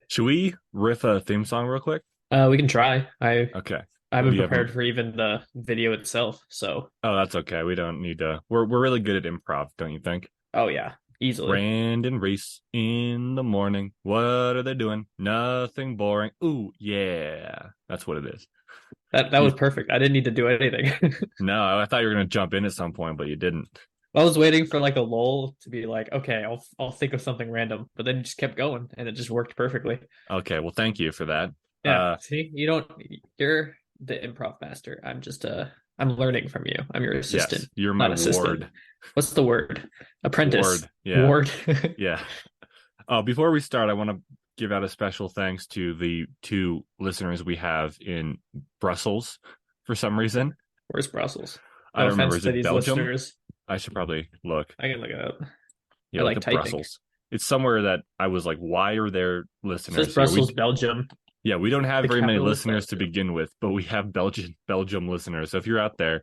Should we riff a theme song real quick? We can try. I Okay. I What do haven't you have? prepared for even the video itself, so Oh, that's okay. We don't need to. We're really good at improv, don't you think? oh yeah, easily. Rand and Rhys in the morning. What are they doing? Nothing boring. Ooh, yeah. That's what it is. That You, was perfect. I didn't need to do anything. no, I thought you were gonna jump in at some point, but you didn't. I was waiting for like a lull to be like, okay, I'll think of something random, but then you just kept going and it just worked perfectly. Okay, well, thank you for that. Yeah, see, you're the improv master. I'm learning from you. I'm your Yes, assistant, you're my not assistant. ward. What's the word? Apprentice. Ward. Yeah, Ward. yeah. Before we start, I want to give out a special thanks to the two listeners we have in Brussels for some reason. Where's Brussels? I No don't remember. offense Is to it these Belgium? listeners. I should probably look. I can look it up. Yeah, I look like at typing. Brussels. It's somewhere that I was like, why are there It says listeners here? Brussels, Belgium, We don't have the very many capital of listeners to Belgium. begin with, but we have Belgium listeners. So if you're out there,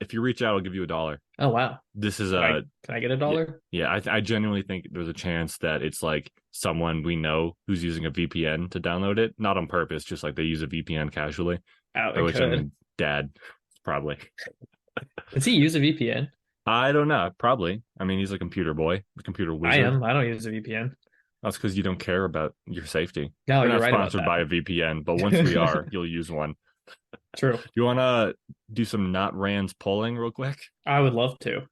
if you reach out, I'll give you $1. Oh wow. This is Can I get a yeah, dollar? yeah. I genuinely think there's a chance that it's like someone we know who's using a VPN to download it, not on purpose, just like they use a VPN casually. Oh, By it which I could. mean dad, probably. Does he use a VPN? I don't know. Probably. I mean, he's a computer boy, a computer I wizard. am. I don't use a VPN. That's because you don't care about your safety. No, We're you're not right about sponsored by a that. VPN, but once we are, you'll use one. True. You want to do some not Rand's polling real quick? I would love to.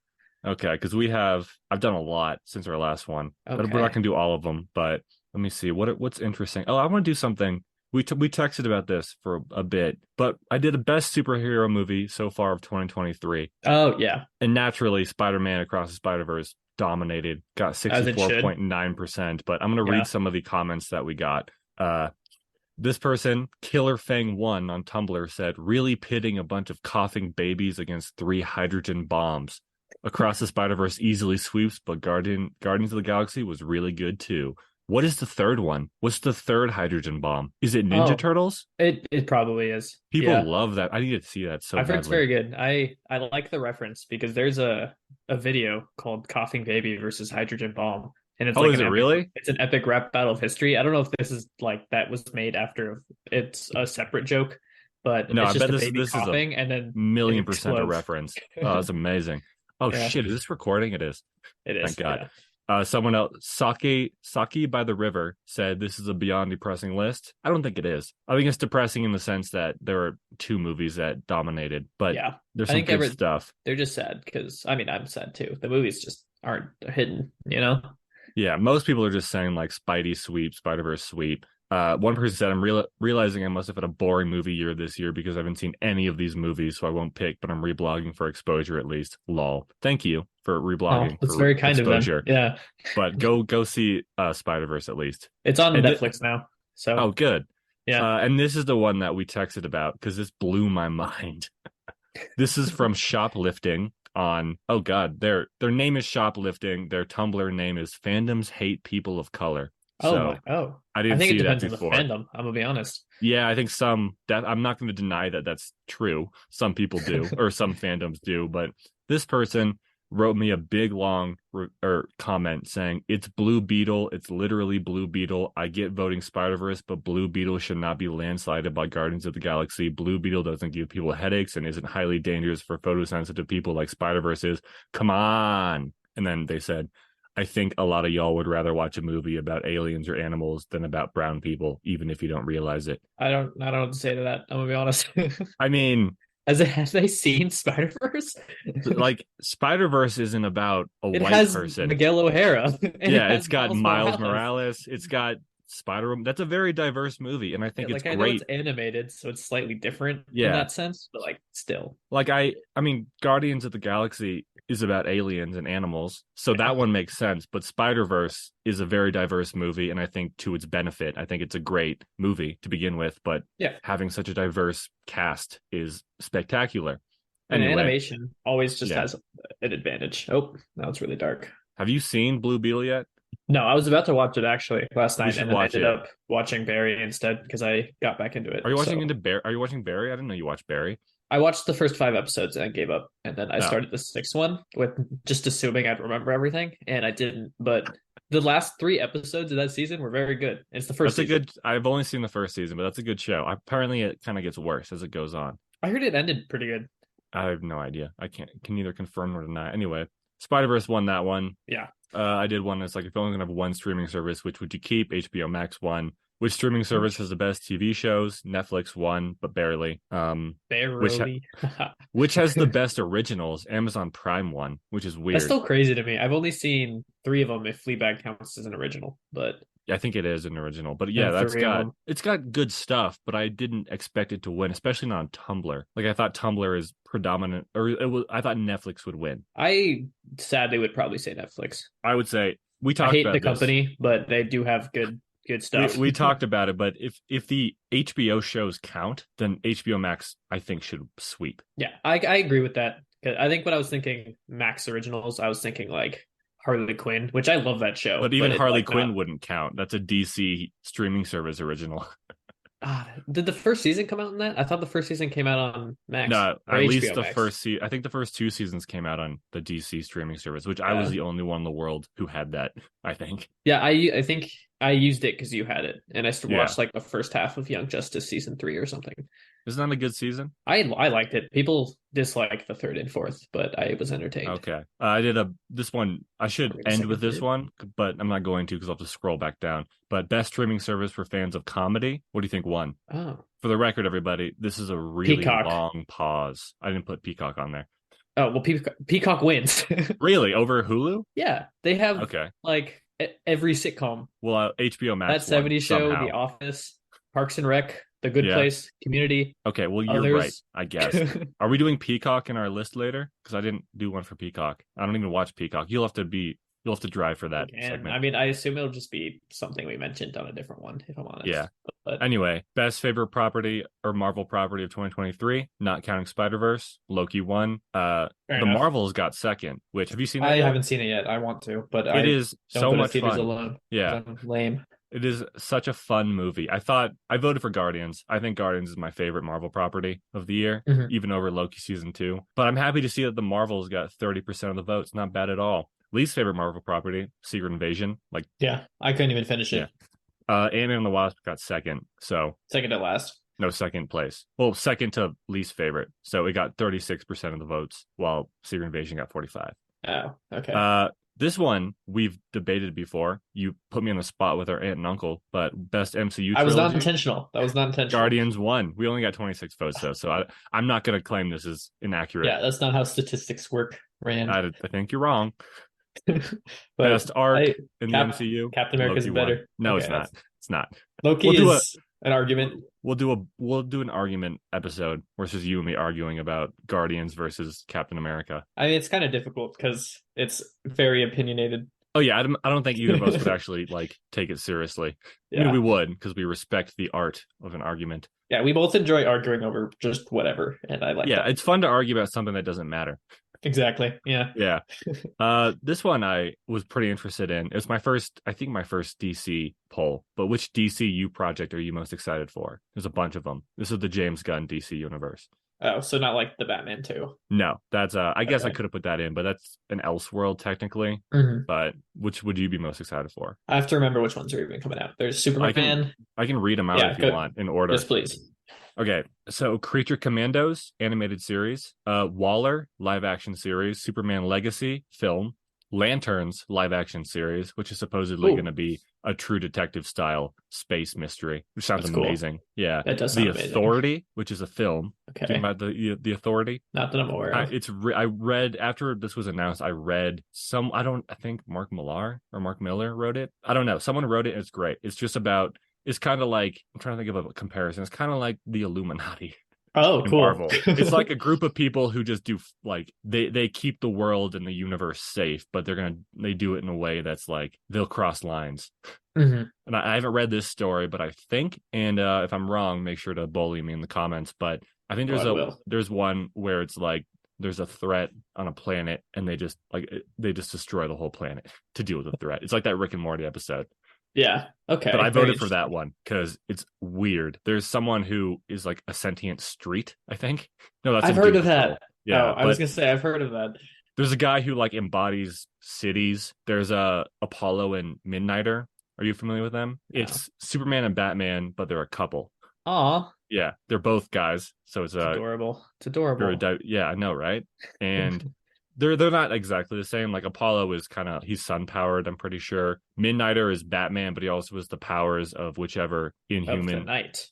Okay, because I've done a lot since our last one, but we're not Okay. gonna do all of them. But let me see what's interesting. Oh, I want to do something. We texted about this for a bit, but I did the best superhero movie so far of 2023, Oh yeah, and naturally, Spider-Man Across the Spider-Verse dominated, got as it should. 64.9%. But I'm gonna read Yeah. some of the comments that we got. This person, Killer Fang One on Tumblr, said, really pitting a bunch of coughing babies against three hydrogen bombs. Across the Spider Verse easily sweeps, but Guardians of the Galaxy was really good too. What is the third one? What's the third hydrogen bomb? Is it Ninja Oh, Turtles? it probably is. People Yeah. love that. I need to see that so I've heard it's badly. very good. I like the reference because there's a video called Coughing Baby versus Hydrogen Bomb, and it's Oh, like is it really? an epic rap battle of history. I don't know if this is like that was made after it's a separate joke, but No, it's I just bet a this baby this is a coughing and then it million percent a explodes. reference. Oh, that's amazing. Oh Yeah, shit, is this recording? It is. it Thank is. God. Yeah. Someone else, Saki by the River, said this is a beyond depressing list. I don't think it is. I think it's depressing in the sense that there are two movies that dominated, but Yeah. there's I some think good stuff. they're just sad because I mean I'm sad too. The movies just aren't hidden, you know? Yeah, most people are just saying like Spidey sweep, Spider Verse sweep. One person said, "I'm realizing I must have had a boring movie year this year because I haven't seen any of these movies, so I won't pick. But I'm reblogging for exposure at least. Lol. Thank you for Oh, reblogging that's for very kind of them. exposure. Yeah. But go see Spider Verse at least. It's on And Netflix now. oh, So, good. yeah. And this is the one that we texted about because this blew my mind. This is from Shoplifting on oh god, their name is Shoplifting. Their Tumblr name is Fandoms Hate People of Color. Oh my. So Oh. I I didn't think it see that depends on the before. fandom. I'm gonna be honest. Yeah, I think some that I'm not going to deny that that's true. Some people do, or some fandoms do, but this person wrote me a big long or comment saying it's Blue Beetle. It's literally Blue Beetle. I get voting Spider Verse, but Blue Beetle should not be landslided by Guardians of the Galaxy. Blue Beetle doesn't give people headaches and isn't highly dangerous for photosensitive people like Spider Verse is. Come on. And then they said, I think a lot of y'all would rather watch a movie about aliens or animals than about brown people, even if you don't realize it. I don't know what to say to that. I'm gonna be honest. I mean, Have they seen Spider-Verse? like Spider Verse isn't about a It white has person. Miguel O'Hara and it Yeah, has it's got Miles Miles Morales. Morales. It's got Spider. That's a very diverse movie, and I Yeah, think it's like I know it's great. animated, so it's slightly different in Yeah, that sense, but like still. like I mean, Guardians of the Galaxy is about aliens and animals, so Yeah. that one makes sense. But Spider Verse is a very diverse movie, and I think to its benefit, I think it's a great movie to begin with. But Yeah. having such a diverse cast is spectacular. And Anyway, animation always just yeah. has an advantage. Oh, now it's really dark. Have you seen Blue Beetle yet? No, I was about to watch it actually last We night, should and then I watch ended it. up watching Barry instead because I got back into it. Are you watching So into Barry? Are you watching Barry? I didn't know you watched Barry. I watched the first 5 episodes and I gave up, and then I Oh, started the sixth one with just assuming I'd remember everything, and I didn't. But the last 3 episodes of that season were very good. It's the first That's a season. good. I've only seen the first season, but that's a good show. Apparently, it kind of gets worse as it goes on. I heard it ended pretty good. I have no idea. I can neither confirm nor deny. Anyway, Spider-Verse won that one. Yeah. I did one that's like if you're only gonna have one streaming service, which would you keep? HBO Max won. Which streaming service has the best TV shows? Netflix won, but barely. Which Barely. which has the best originals? Amazon Prime won, which is That's weird. still crazy to me. I've only seen 3 of them if Fleabag counts as an original, but I think it is an original, but yeah, yeah, that's 3 of got them. it's got good stuff, but I didn't expect it to win, especially not on Tumblr. Like I thought Tumblr is predominant, or it was. I thought Netflix would win. I sadly would probably say Netflix. I would say we I talked hate the about this. company, but they do have good We stuff. we talked about it, but if the HBO shows count, then HBO Max I think should sweep. Yeah, I agree with that. 'Cause I think when I was thinking Max originals, I was thinking like Harley Quinn, which I love that show, But even but it's Harley like Quinn not. wouldn't count. That's a DC streaming service original. Did the first season come out in that? I thought the first season came out on Max No, or at least HBO the Max. first I think the first two seasons came out on the DC streaming service, which I was Yeah, the only one in the world who had that, I think. yeah. I think I used it because you had it, and I Yeah. watched like the first half of Young Justice season 3 or something. Isn't that a good season? I liked it. People dislike the third and fourth, but I was entertained. Okay. I did this one. I I should mean, the end with second, this third. one, but I'm not going to because I'll have to scroll back down. But best streaming service for fans of comedy. What do you think won? Oh, For the record, everybody, this is a really Peacock. long pause. I didn't put Peacock on there. Oh well, Peacock wins. Really? Over Hulu? Yeah, they have Okay. like every sitcom. Well, HBO That Max won 70s show, The somehow. Office, Parks and Rec, The Good Yeah. Place, Community, Okay. Well, you're right, others. I guess. Are we doing Peacock in our list later? Because I didn't do one for Peacock. I don't even watch Peacock. You'll have to drive for that And segment. I mean, I assume it'll just be something we mentioned on a different one, if I'm Yeah. honest. But Anyway, best favorite property or Marvel property of 2023, not counting Spider-Verse, Loki won. fair The enough. Marvels got second, which have you seen that I yet? haven't seen it yet. I want to, but It I is don't so go to much theaters fun. alone Yeah, because I'm lame. it is such a fun movie. I voted for Guardians. I think Guardians is my favorite Marvel property of the year, Mhm. even over Loki season 2. But I'm happy to see that the Marvels got 30% of the votes. Not bad at all. Least favorite Marvel property, Secret Invasion. Like, Yeah, I couldn't even finish yeah. it. Ant-Man and the Wasp got second, so Second to last. no second place. Well, second to least favorite. So it got 36% of the votes, while Secret Invasion got 45. Oh, okay. This one we've debated before. You put me on the spot with our aunt and uncle, but best MCU I was not trilogy, intentional. That was not intentional. Guardians won. We only got 26 votes though, so I'm not going to claim this is inaccurate. Yeah, that's not how statistics work, Rand. I think you're wrong. But Best arc in the Cap, MCU, Captain America's Loki won. better. No, Okay, it's not. It's not. Loki We'll do a is an argument. we'll do an argument episode versus you and me arguing about Guardians versus Captain America. I mean, it's kind of difficult because it's very opinionated. Oh yeah, I don't think either of us would actually like take it seriously. I mean, Yeah. we would because we respect the art of an argument. Yeah, we both enjoy arguing over just whatever, and I like Yeah, that. it's fun to argue about something that doesn't matter. Exactly. Yeah. Yeah. This one I was pretty interested in. It's I think my first DC poll. But which DCU project are you most excited for? There's a bunch of them. This is the James Gunn DC universe. Oh, so not like the Batman too. No, that's I guess I Okay. could have put that in, but that's an Elseworld technically. Mhm. But which would you be most excited for? I have to remember which ones are even coming out. There's I can Superman. I can read them out Yeah, if you go. want in order. Yes, please. Okay, so Creature Commandos animated series, Waller live action series, Superman Legacy film, Lanterns live action series, which is supposedly Ooh. going to be a true detective style space mystery, which sounds That's cool. amazing. Yeah, That does The sound amazing. Authority, which is a film. Do you Okay. know about the Authority? Not that I'm aware of. I read after this was announced. I read I think Mark Millar or Mark Miller wrote it. I don't know. Someone wrote it. And it's great. It's just about. It's kind of like I'm trying to think of a comparison. It's kind of like the Illuminati Oh, in cool. Marvel. It's like a group of people who just do like they keep the world and the universe safe, but they do it in a way that's like they'll cross lines. Mhm. And I haven't read this story, but I think, and if I'm wrong, make sure to bully me in the comments. But I think Oh, I will. there's one where it's like there's a threat on a planet, and they just destroy the whole planet to deal with the threat. It's like that Rick and Morty episode. Yeah. Okay. But I Very voted for that interesting. one because it's weird. There's someone who is like a sentient street, I think. No, that's I've in heard Doom of Patrol. that. Yeah, Oh, I was but gonna say I've heard of that. There's a guy who like embodies cities. There's a Apollo and Midnighter. Are you familiar with them? No. It's Superman and Batman, but they're a couple. Aw, Yeah, they're both guys. So it's it's a adorable. It's adorable. yeah, I know, right? And they're not exactly the same. Like Apollo is kind of he's sun powered, I'm pretty sure. Midnighter is Batman, but he also has the powers of whichever Of the inhuman. night.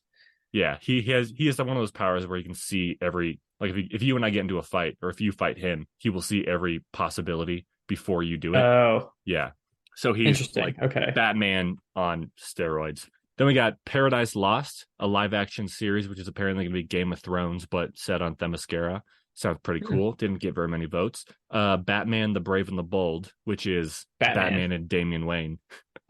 Yeah, he has one of those powers where he can see every like if you and I get into a fight or if you fight him, he will see every possibility before you do it. Oh, Yeah. So he's interesting. like Okay. Batman on steroids. Then we got Paradise Lost, a live action series, which is apparently going to be Game of Thrones, but set on Themyscira. Sounds pretty Hmm. cool. Didn't get very many votes. Batman, the Brave and the Bold, which is Batman. Batman and Damian Wayne.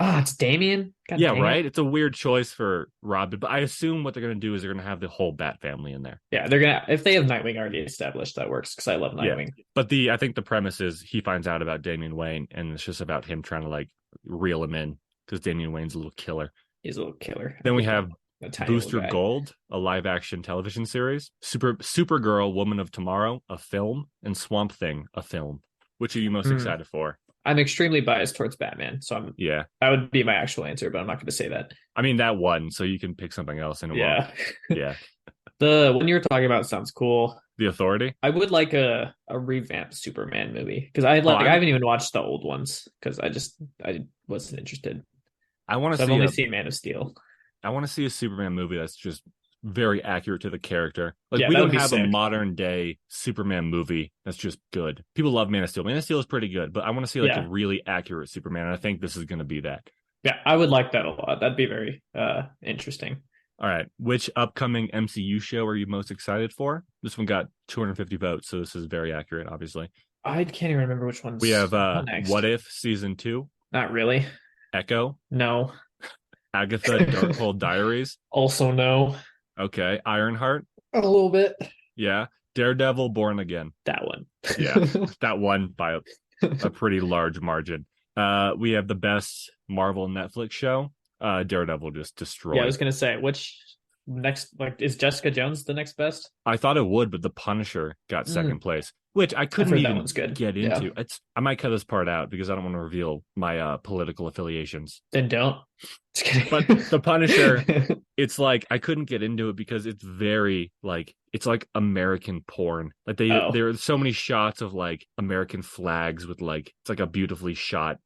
Ah, it's Damien. God Yeah, dang it. right. It's a weird choice for Robin, but I assume what they're going to do is they're going to have the whole Bat family in there. Yeah, they're gonna if they have Nightwing already established, that works because I love Yeah, Nightwing. but I think the premise is he finds out about Damian Wayne, and it's just about him trying to like reel him in because Damian Wayne's a little killer. He's a little killer. Then we have A tiny little Booster guy. Gold, a live action television series, Supergirl, Woman of Tomorrow, a film, and Swamp Thing, a film. Which are you most Hmm. excited for? I'm extremely biased towards Batman, so Yeah, that would be my actual answer, but I'm not going to say that. I mean that one, so you can pick something else, and it won't. Yeah, Yeah, the one you were talking about sounds cool. The Authority. I would like a revamped Superman movie because Oh, I haven't even watched the old ones because I wasn't interested. I want to So I've see only a seen Man of Steel. I want to see a Superman movie that's just very accurate to the character. Like Yeah, we that don't would be have a sick. modern day Superman movie that's just good. People love Man of Steel. Man of Steel is pretty good, but I want to see like a Yeah, really accurate Superman, and I think this is going to be that. yeah, I would like that a lot. That'd be very interesting. All right, which upcoming MCU show are you most excited for? This one got 250 votes, so this is very accurate, obviously. I can't even remember which We one's have on What next. If season 2, Not really. Echo, No. Agatha Darkhold Diaries. Also no. Okay, Ironheart. A little bit. Yeah, Daredevil Born Again. That one. Yeah, that one by a pretty large margin. We have the best Marvel Netflix show. Daredevil just Yeah, I destroyed. was gonna say which next like is Jessica Jones the next best? I thought it would, but the Punisher got Mm, second place, which I I've couldn't heard that even one's good. get Yeah. into. I might cut this part out because I don't want to reveal my political affiliations. Then don't. Just But kidding. the Punisher, it's like I couldn't get into it because it's very like it's like American porn. Like Oh, there are so many shots of like American flags with like it's like a beautifully shot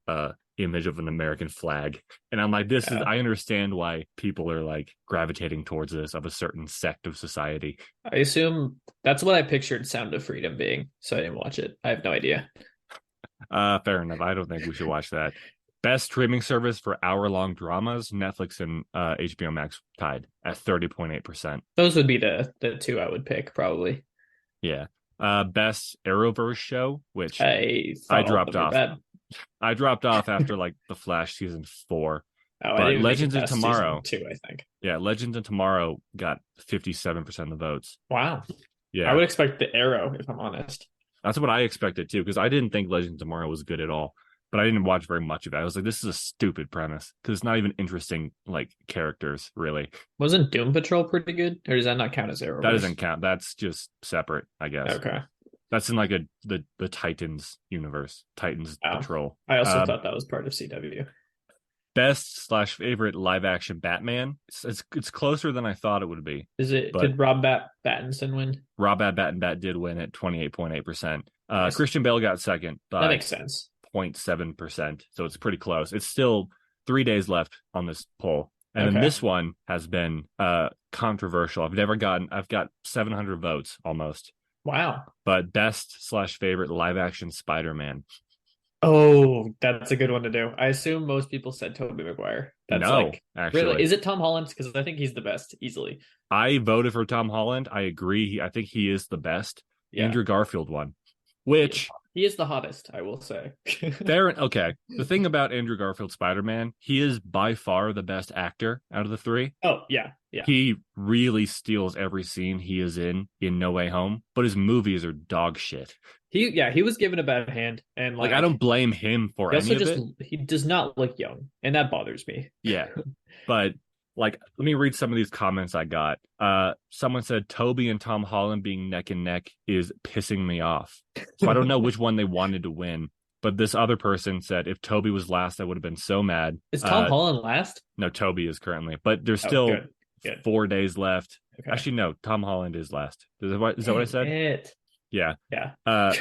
image of an American flag. And I'm like, this is yeah. I understand why people are like gravitating towards this of a certain sect of society. I assume that's what I pictured Sound of Freedom being, so I didn't watch it. I have no idea. Fair enough. I don't think we should watch that. Best streaming service for hour-long dramas, Netflix and HBO Max tied at 30.8%. Those would be the two I would pick probably. Yeah. Best Arrowverse show, which I I thought all of dropped them were off. bad. I dropped off after like The Flash season 4. Oh, I didn't But even make it Legends of past season Tomorrow, 2, I think. yeah, Legends of Tomorrow got 57% of the votes. Wow. I Yeah. would expect the Arrow, if I'm honest. That's what I expected too, because I didn't think Legends of Tomorrow was good at all. But I didn't watch very much of it. I was like, this is a stupid premise because it's not even interesting, like characters, really. Wasn't Doom Patrol pretty good? Or does that not count as That Arrowverse? doesn't count. That's just separate, I guess. Okay. That's in like the Titans universe, Titans Oh. Patrol. I also thought that was part of CW. Best slash favorite live action Batman. It's closer than I thought it would be. Is it But did Pattinson win? Rob Bat did win at 28.8%. Nice. Christian Bale got second That by makes sense. 0.7%. So it's pretty close. It's still 3 days left on this poll. And then Okay. this one has been controversial. I've got 700 votes almost. Wow. But best slash favorite live action Spider-Man. Oh, that's a good one to do. I assume most people said Tobey Maguire. That's No, like actually. really, is it Tom Holland? Because I think he's the best easily. I voted for Tom Holland. I agree. I think he is the best. Yeah. Andrew Garfield won, which He is the hottest, I will say. okay. The thing about Andrew Garfield Spider-Man, he is by far the best actor out of the three. Oh, yeah. Yeah. He really steals every scene he is in No Way Home, but his movies are dog shit. He was given a bad hand and Like I don't blame him for he any also of just it. he does not look young, and that bothers me. Yeah. But Like, let me read some of these comments I got. Someone said Toby and Tom Holland being neck and neck is pissing me off. So I don't know which one they wanted to win. But this other person said if Toby was last, I would have been so mad. Is Tom Holland last? No, Toby is currently, but there's Oh, still good. Good. 4 days left. Okay. Actually, no, Tom Holland is last. Is that what I Dang said? it. Yeah. Yeah.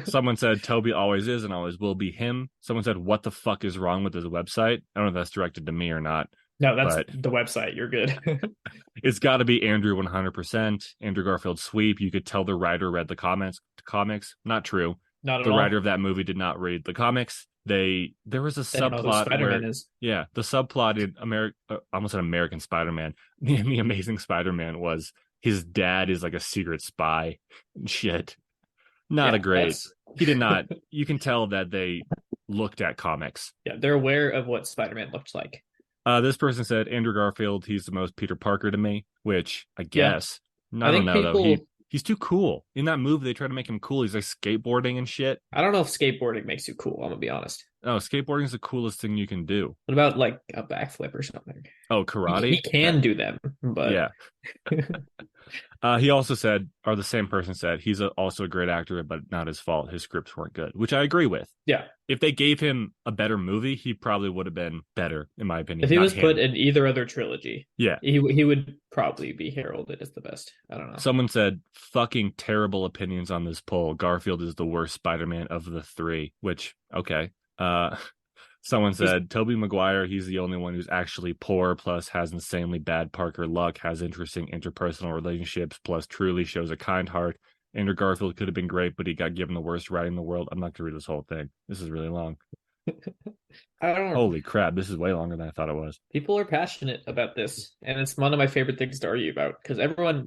Someone said Toby always is and always will be him. Someone said, what the fuck is wrong with his website? I don't know if that's directed to me or not, No, that's but the website. You're good. it's got to be Andrew 100%. Andrew Garfield sweep. You could tell the writer read the comics. Not true. Not at The writer all. of that movie did not read the comics. There was a They don't know who subplot Spider-Man where, is. yeah, the subplot in almost an American Spider-Man, the Amazing Spider-Man was his dad is like a secret spy and shit. Not a Yeah, great. that's He did not. You can tell that they looked at comics. yeah, they're aware of what Spider-Man looked like. This person said Andrew Garfield. He's the most Peter Parker to me, which I Yeah. guess. I I don't think know though. people He's too cool. In that movie, they try to make him cool. He's like skateboarding and shit. I don't know if skateboarding makes you cool, I'm gonna be honest. Oh, skateboarding is the coolest thing you can do. What about like a backflip or something? Oh, He karate. can do them, but Yeah. He also said, or the same person said, he's also a great actor, but not his fault. His scripts weren't good, which I agree with. yeah. If they gave him a better movie, he probably would have been better, in my opinion. If he Not was him. put in either other trilogy, Yeah. he would probably be heralded as the best. I don't know. Someone said, fucking terrible opinions on this poll. Garfield is the worst Spider-Man of the three, which, okay. Someone said, Tobey Maguire, he's the only one who's actually poor, plus has insanely bad Parker luck, has interesting interpersonal relationships, plus truly shows a kind heart. Andrew Garfield could have been great, but he got given the worst writing in the world. I'm not going to read this whole thing. This is really long. I don't know. Holy crap, this is way longer than I thought it was. People are passionate about this, and it's one of my favorite things to argue about because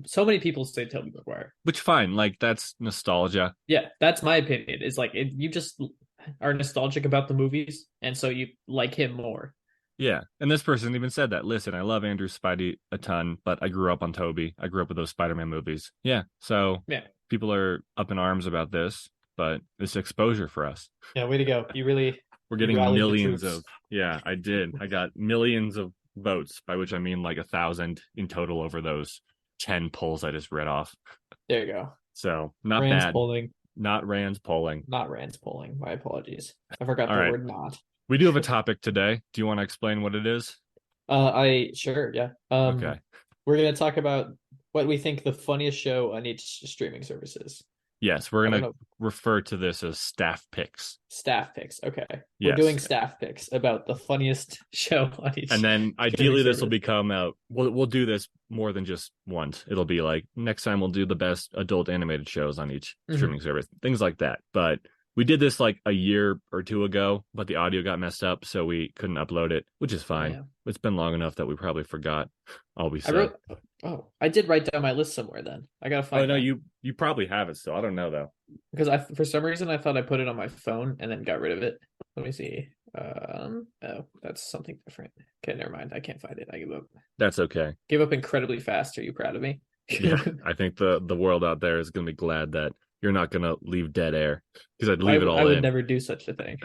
so many people say Tobey Maguire. Which, fine, like, that's nostalgia. Yeah, that's my opinion. Is like you just are nostalgic about the movies, and so you like him more. Yeah, and this person even said that. Listen, I love Andrew Spidey a ton, but I grew up on Tobey. I grew up with those Spider-Man movies. Yeah, so Yeah. people are up in arms about this, but it's exposure for us. Yeah, way to go. We're getting rallied the millions troops. of, yeah, I did. I got millions of votes, by which I mean like 1,000 in total over those 10 polls I just read off. There you go. So not Rand's bad. polling, Not Rand's polling. not Rand's polling. My apologies. I forgot All the right. word not. We do have a topic today. Do you want to explain what it is? I sure, yeah. Okay. We're gonna talk about what we think the funniest show on each streaming service is. Yes, we're I going don't to know. refer to this as staff picks. Staff picks. Okay. We're Yes. doing staff picks about the funniest show on each. And then ideally this will service. become we'll do this more than just once. It'll be like next time we'll do the best adult animated shows on each streaming service, things like that. But we did this like a year or two ago, but the audio got messed up, so we couldn't upload it, which is fine. Yeah. It's been long enough that we probably forgot all we said. I did write down my list somewhere then. I gotta find Oh no, that. you probably have it still. I don't know though. Because for some reason I thought I put it on my phone and then got rid of it. Let me see. Oh, that's something different. Okay, never mind. I can't find it. I give up. That's okay. Give up incredibly fast. Are you proud of me? Yeah, I think the world out there is going to be glad that you're not going to leave dead air because I'd leave it all I would in. never do such a thing.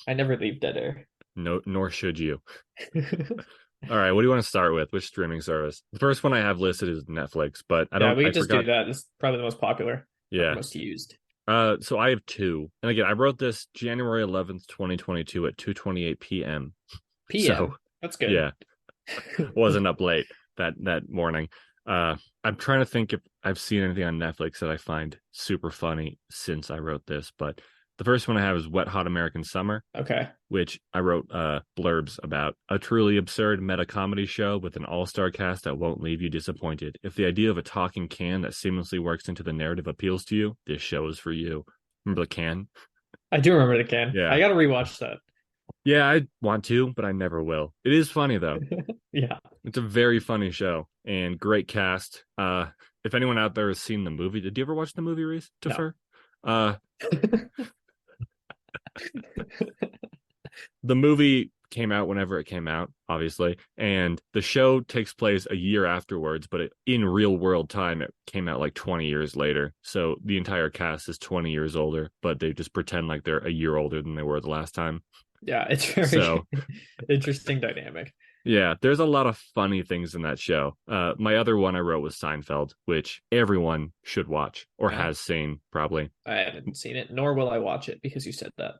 I never leave dead air. No, nor should you. All right, what do you want to start with? Which streaming service? The first one I have listed is Netflix, but I don't. Yeah, we I could just forgot. do that. It's probably the most popular. Yeah. Most used. So I have two, and again, I wrote this January 11th, 2022 at 2:28 p.m. PM. So That's good. yeah, wasn't up late that morning. I'm trying to think if I've seen anything on Netflix that I find super funny since I wrote this, but the first one I have is Wet Hot American Summer, Okay. which I wrote blurbs about. A truly absurd meta comedy show with an all-star cast that won't leave you disappointed. If the idea of a talking can that seamlessly works into the narrative appeals to you, this show is for you. Remember the can? I do remember the can. Yeah. I gotta rewatch that. Yeah, I want to, but I never will. It is funny though. Yeah. It's a very funny show and great cast. If anyone out there has seen the movie, did you ever watch the movie, Rhys? No. The movie came out whenever it came out, obviously, and the show takes place a year afterwards, but in real world time, it came out like 20 years later. So the entire cast is 20 years older, but they just pretend like they're a year older than they were the last time. Yeah, it's very So interesting dynamic. Yeah, there's a lot of funny things in that show. My other one I wrote was Seinfeld, which everyone should watch or Yeah, has seen, probably. I haven't seen it, nor will I watch it because you said that.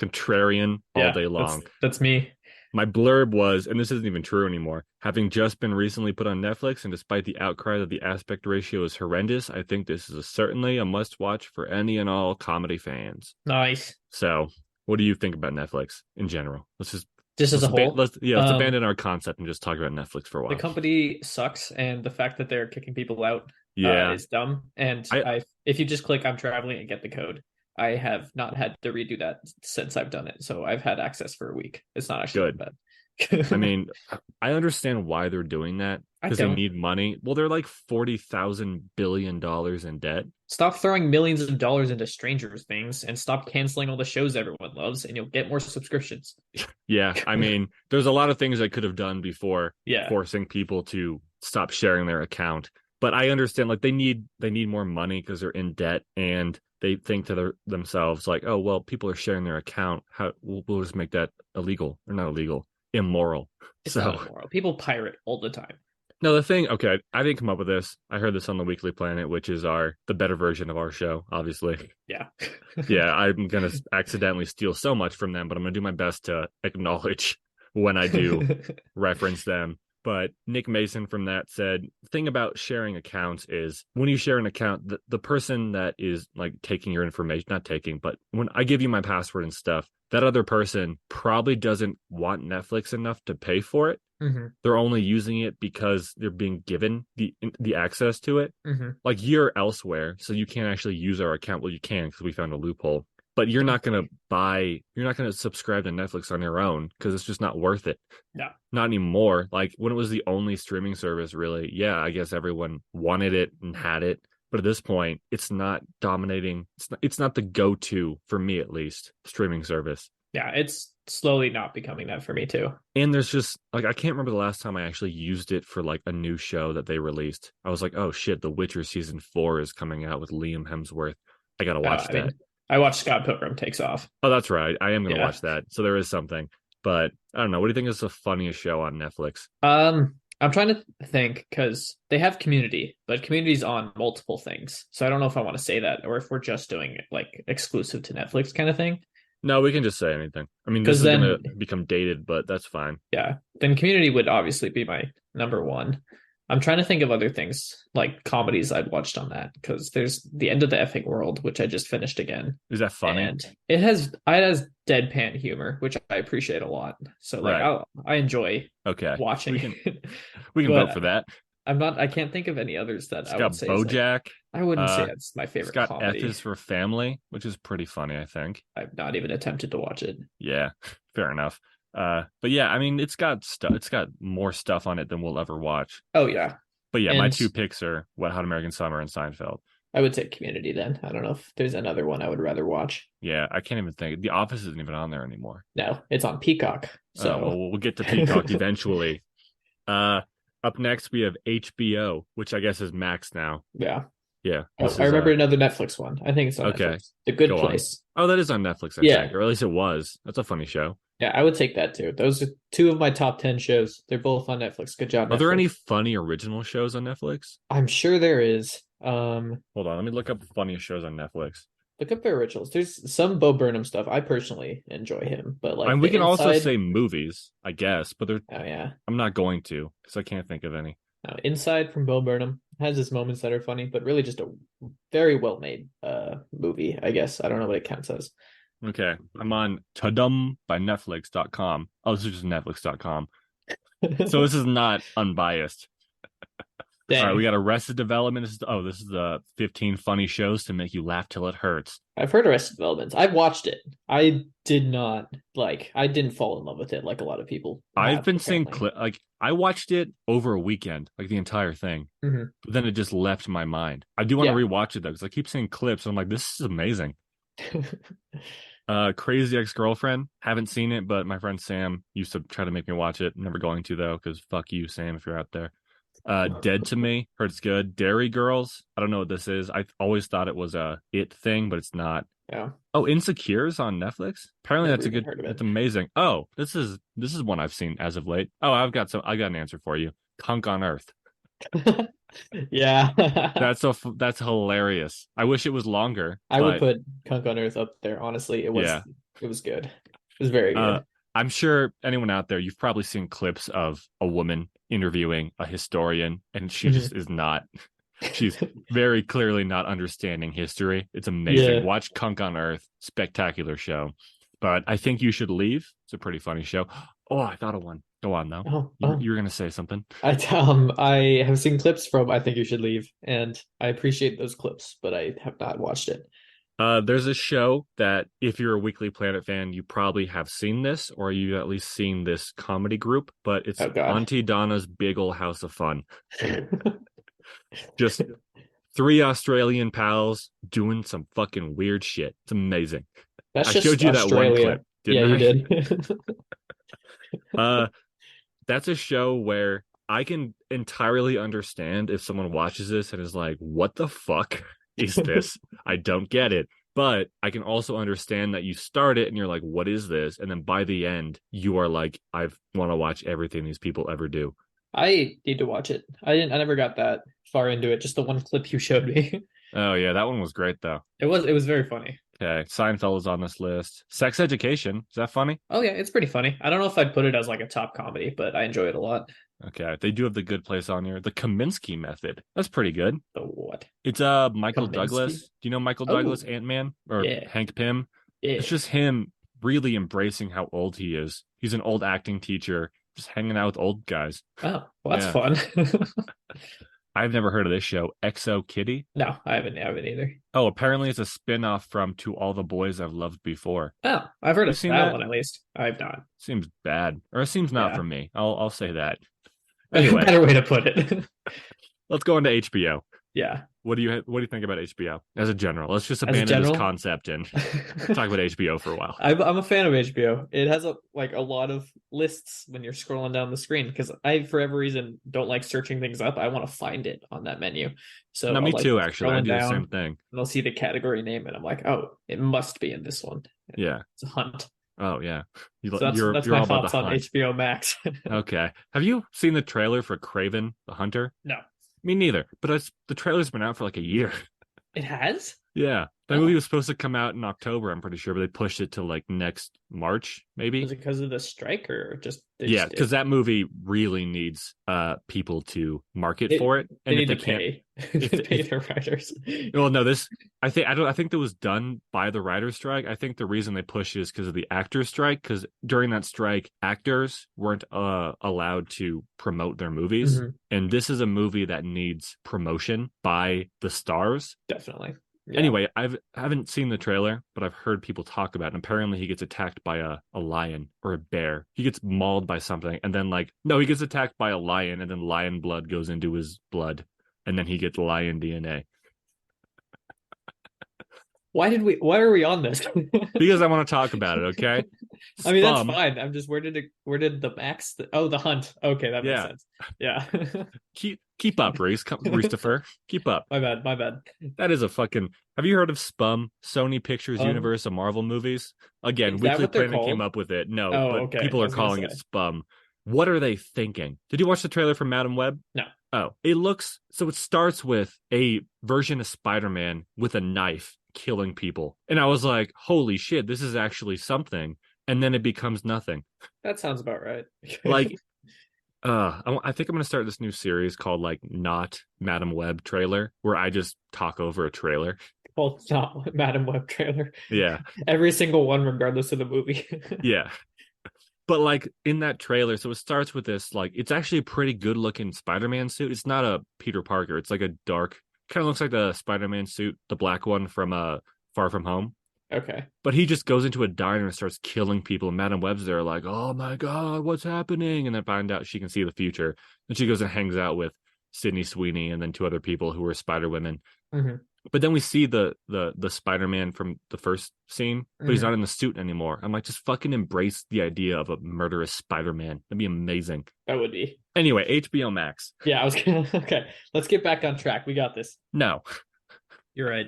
Contrarian all Yeah, day that's long. that's me. My blurb was, and this isn't even true anymore, having just been recently put on Netflix, and despite the outcry that the aspect ratio is horrendous, I think this is certainly a must watch for any and all comedy fans. Nice. So, what do you think about Netflix in general? Just as a whole, Let's abandon our concept and just talk about Netflix for a the while. company sucks, and the fact that they're kicking people out Yeah, is dumb. And I if you just click "I'm traveling" and get the code, I have not had to redo that since I've done it. So I've had access for a week. It's not actually good. that I bad. mean, I understand why they're doing that I because they don't. need money. Well, they're like $40,000 billion in debt. Stop throwing millions of dollars into strangers things and stop canceling all the shows everyone loves, and you'll get more subscriptions. Yeah, I mean, there's a lot of things I could have done before Yeah. forcing people to stop sharing their account. But I understand like they need more money because they're in debt and they think to themselves like, "Oh, well, people are sharing their account. How we'll just make that illegal or not illegal, immoral." It's not So, immoral. People pirate all the time. no, the thing, okay, I didn't come up with this. I heard this on the Weekly Planet, which is the better version of our show, obviously. Yeah. Yeah, I'm gonna accidentally steal so much from them, but I'm gonna do my best to acknowledge when I do reference them. But Nick Mason from that said, the thing about sharing accounts is when you share an account, the person that is like taking your information, not taking, but when I give you my password and stuff, that other person probably doesn't want Netflix enough to pay for it. hmm They're only using it because they're being given the access to it. hmm Like you're elsewhere, so you can't actually use our account. Well, you can because we found a loophole. But you're not gonna subscribe to Netflix on your own because it's just not worth it. No. Not anymore. Like when it was the only streaming service, really, yeah, I guess everyone wanted it and had it. But at this point, it's not dominating. It's not the go-to for me, at least, streaming service. Yeah, it's slowly not becoming that for me too. And there's just like I can't remember the last time I actually used it for like a new show that they released. I was like, oh shit, The Witcher season 4 is coming out with Liam Hemsworth. I gotta watch I that. mean, I watched Scott Pilgrim Takes Off. Oh, that's right. I am gonna Yeah. watch that. So there is something. But I don't know. What do you think is the funniest show on Netflix? I'm trying to think because they have Community, but Community's on multiple things. So I don't know if I want to say that or if we're just doing it like exclusive to Netflix kind of thing. No, we can just say anything. I mean, this Because is gonna then, become dated, but that's fine. yeah, then Community would obviously be my number one. I'm trying to think of other things like comedies I'd watched on that because there's The End of the Effing World, which I just finished again, Is that funny? and it has deadpan humor, which I appreciate a lot. So like Right. I enjoy Okay. watching We can it, we can vote but for that. I can't think of any others that It's I would got say is like BoJack. I wouldn't say Uh, it's my it's favorite got F comedy. is for Family, which is pretty funny, I think. I've not even attempted to watch it. Yeah, fair enough. But yeah, I mean, it's got stuff. It's got more stuff on it than we'll ever watch. Oh yeah, But yeah, my and two picks are Wet Hot American Summer and Seinfeld. I would say Community then. I don't know if there's another one I would rather watch. Yeah, I can't even think. The Office isn't even on there anymore. No, it's on Peacock. Well, So we'll get to Peacock eventually. Uh, Up next we have HBO, which I guess is Max now. yeah. Yeah, Oh, this I is remember another Netflix one. I think it's on okay. Netflix. The Good Go on. Place. Oh, that is on Netflix, I Yeah. think, or at least it was. That's a funny show. Yeah, I would take that too. Those are two of my top 10 shows. They're both on Netflix. Good job, Are there any Netflix. funny original shows on Netflix? I'm sure there is. Hold on, let me look up funniest shows on Netflix. Look up their originals. There's some Bo Burnham stuff. I personally enjoy him, but I mean, like we the can also inside. say movies, I guess, but Oh yeah. I'm not going to because I can't think of any. Inside from Bo Burnham has its moments that are funny, but really just a very well made movie, I guess. I don't know what it counts as. Okay, I'm on Tadum by Netflix.com. Oh, this is just Netflix.com. So this is not unbiased. All right, we Dang. got Arrested Development. This is the 15 funny shows to make you laugh till it hurts. I've heard Arrested Development. I've watched it. I didn't fall in love with it like a lot of people I've have, been seeing apparently. like I watched it over a weekend, like the entire thing. hmm But then it just left my mind. I do want to Yeah. rewatch it though, because I keep seeing clips. And I'm like, this is amazing. Crazy Ex-Girlfriend. Haven't seen it, but my friend Sam used to try to make me watch it. Never going to though, because fuck you, Sam, if you're out there. Dead to Me. Heard it's good. Dairy Girls. I don't know what this is. I always thought it was a It thing, but it's not. Yeah, Oh, Insecure's on Netflix. Apparently, never that's a even good. heard of That's it. amazing. Oh, this is one I've seen as of late. Oh, I've got some. I got an answer for you. Kunk on Earth. Yeah. That's hilarious. I wish it was longer, I would but put Kunk on Earth up there. Honestly, yeah. it was good. It was very Uh, good. I'm sure anyone out there, you've probably seen clips of a woman interviewing a historian, and she just Mhm. is not. She's very clearly not understanding history. It's amazing. Yeah. Watch Kunk on Earth, spectacular show. But I think you should leave. It's a pretty funny show. Oh, I thought of one. Go on though. Oh, You oh. you were gonna say something. I have seen clips from I Think You Should Leave, and I appreciate those clips, but I have not watched it. There's a show that if you're a Weekly Planet fan, you probably have seen this, or you at least seen this comedy group. But it's Oh God. Auntie Donna's Big Ol' House of Fun. Just three Australian pals doing some fucking weird shit. It's amazing. That's I just showed you that one Australia. clip, Yeah, didn't you I? did. Uh, that's a show where I can entirely understand if someone watches this and is like, "What the fuck is this? I don't get it." But I can also understand that you start it and you're like, "What is this?" And then by the end, you are like, "I want to watch everything these people ever do." I need to watch it. I never got that far into it. Just the one clip you showed me. Oh yeah, that one was great though. It was very funny. Okay, Seinfeld is on this list. Sex Education, is that funny? Oh yeah, it's pretty funny. I don't know if I'd put it as like a top comedy, but I enjoy it a lot. Okay, they do have The Good Place on here. The Kaminsky Method. That's pretty good. The what? It's Michael Kaminsky? Douglas. Do you know Michael Douglas, Oh, Ant-Man or yeah, Hank Pym? It's yeah. just him really embracing how old he is. He's an old acting teacher, just hanging out with old guys. Oh, well, that's Yeah. fun. I've never heard of this show, Exo Kitty. No, I haven't either. Oh, apparently it's a spin-off from To All the Boys I've Loved Before. Oh, I've heard You of seen that that? one at least. I've not. Seems bad. Or it seems not Yeah. for me. I'll say that. Anyway, Better way to put it. let's go into HBO. Yeah. What do you think about HBO as a general? Let's just As a abandon this general, concept and talk about HBO for a while. I'm a fan of HBO. It has a lot of lists when you're scrolling down the screen because I, for every reason, don't like searching things up. I want to find it on that menu. So No, I'll me like too, actually. I scrolling do the down same and thing. I'll see the category name and I'm like, oh, it must be in this one. Yeah. It's a hunt. Oh yeah. So You're that's you're my all about the thoughts on hunt. HBO Max. Okay. Have you seen the trailer for Craven the Hunter? No, Me neither. But the trailer's been out for like a year. it has. Yeah. That movie Oh, was supposed to come out in October, I'm pretty sure, but they pushed it to like next March, was maybe. it because of the strike or just they Yeah, just because did? that movie really needs people to market They, for it. they And if need they to can't pay if to pay if their writers. well no this I think that was done by the writer's strike. I think the reason they pushed it is because of the actors strike, because during that strike actors weren't allowed to promote their movies, Mhm, and this is a movie that needs promotion by the stars. definitely. Yeah. Anyway, I haven't seen the trailer, but I've heard people talk about it, and apparently he gets attacked by a lion or a bear. He gets mauled by something, and then like no, he gets attacked by a lion, and then lion blood goes into his blood, and then he gets lion DNA. Why are we on this? Because I want to talk about it, okay? I mean, that's Spum, fine. I'm just where did the max oh, the hunt. Okay, that makes yeah. sense. Yeah. Keep up, Rhys. Rhystopher. Keep up. My bad, my bad. That is a fucking. Have you heard of Spum? Sony Pictures Um, Universe of Marvel movies. Again, is that Weekly what they're Planet came called? up with it. No, Oh, but okay. people I are was gonna calling it say. Spum. What are they thinking? Did you watch the trailer for Madam Web? No. Oh, it looks so. It starts with a version of Spider-Man with a knife killing people, and I was like, "Holy shit, this is actually something." And then it becomes nothing. That sounds about right. Like I think I'm gonna start this new series called like Not Madam Web Trailer, where I just talk over a trailer. Well, it's not Madam Web trailer. Yeah, Every single one, regardless of the movie. yeah. But like in that trailer, so it starts with this like it's actually a pretty good looking Spider-Man suit. It's not a Peter Parker. It's like a dark, kind of looks like the Spider-Man suit, the black one from Far From Home. Okay. But he just goes into a diner and starts killing people. And Madam Web's there, like, oh my God, what's happening? And then find out she can see the future. And she goes and hangs out with Sydney Sweeney and then two other people who are Spider Women. Hmm. But then we see the Spider-Man from the first scene, but he's Hmm. not in the suit anymore. I'm like, just fucking embrace the idea of a murderous Spider-Man. That'd be amazing. That would be. Anyway, HBO Max. Yeah, I was gonna. Okay, let's get back on track. We got this. No. You're right.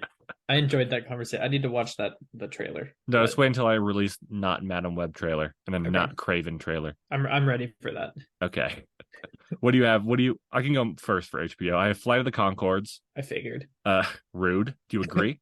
I enjoyed that conversation. I need to watch the trailer. No, let's But wait until I release not Madam Web trailer and then okay, not Craven trailer. I'm ready for that. Okay. What do you have? What do you? I can go first for HBO. I have Flight of the Concords. I figured. Rude. Do you agree?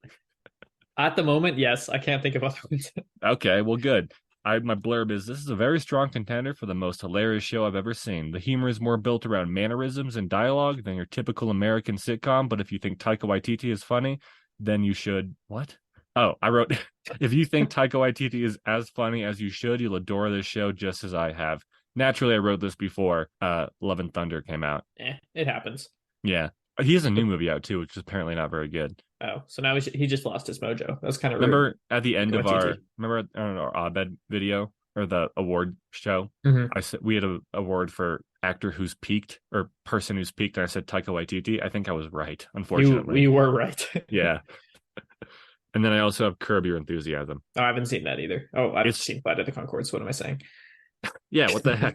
At the moment, yes. I can't think of other ones. Okay, well, good. My blurb is this is a very strong contender for the most hilarious show I've ever seen. The humor is more built around mannerisms and dialogue than your typical American sitcom, but if you think Taika Waititi is funny, then you should. What? Oh, I wrote if you think Taika Waititi is as funny as you should, you'll adore this show just as I have. Naturally, I wrote this before Love and Thunder came out. It happens. Yeah. He has a new movie out too, which is apparently not very good. Oh, so now he just lost his mojo. That's kind of rude. Remember at the end of our TT. remember I don't know, our Abed video or the award show? Mhm. I said we had an award for actor who's peaked or person who's peaked, and I said Taika Waititi. I think I was right, unfortunately. You were right. Yeah. And then I also have Curb Your Enthusiasm. Oh, I haven't seen that either. Oh, I've It's seen Flight of the Conchords. What am I saying? yeah, what the heck?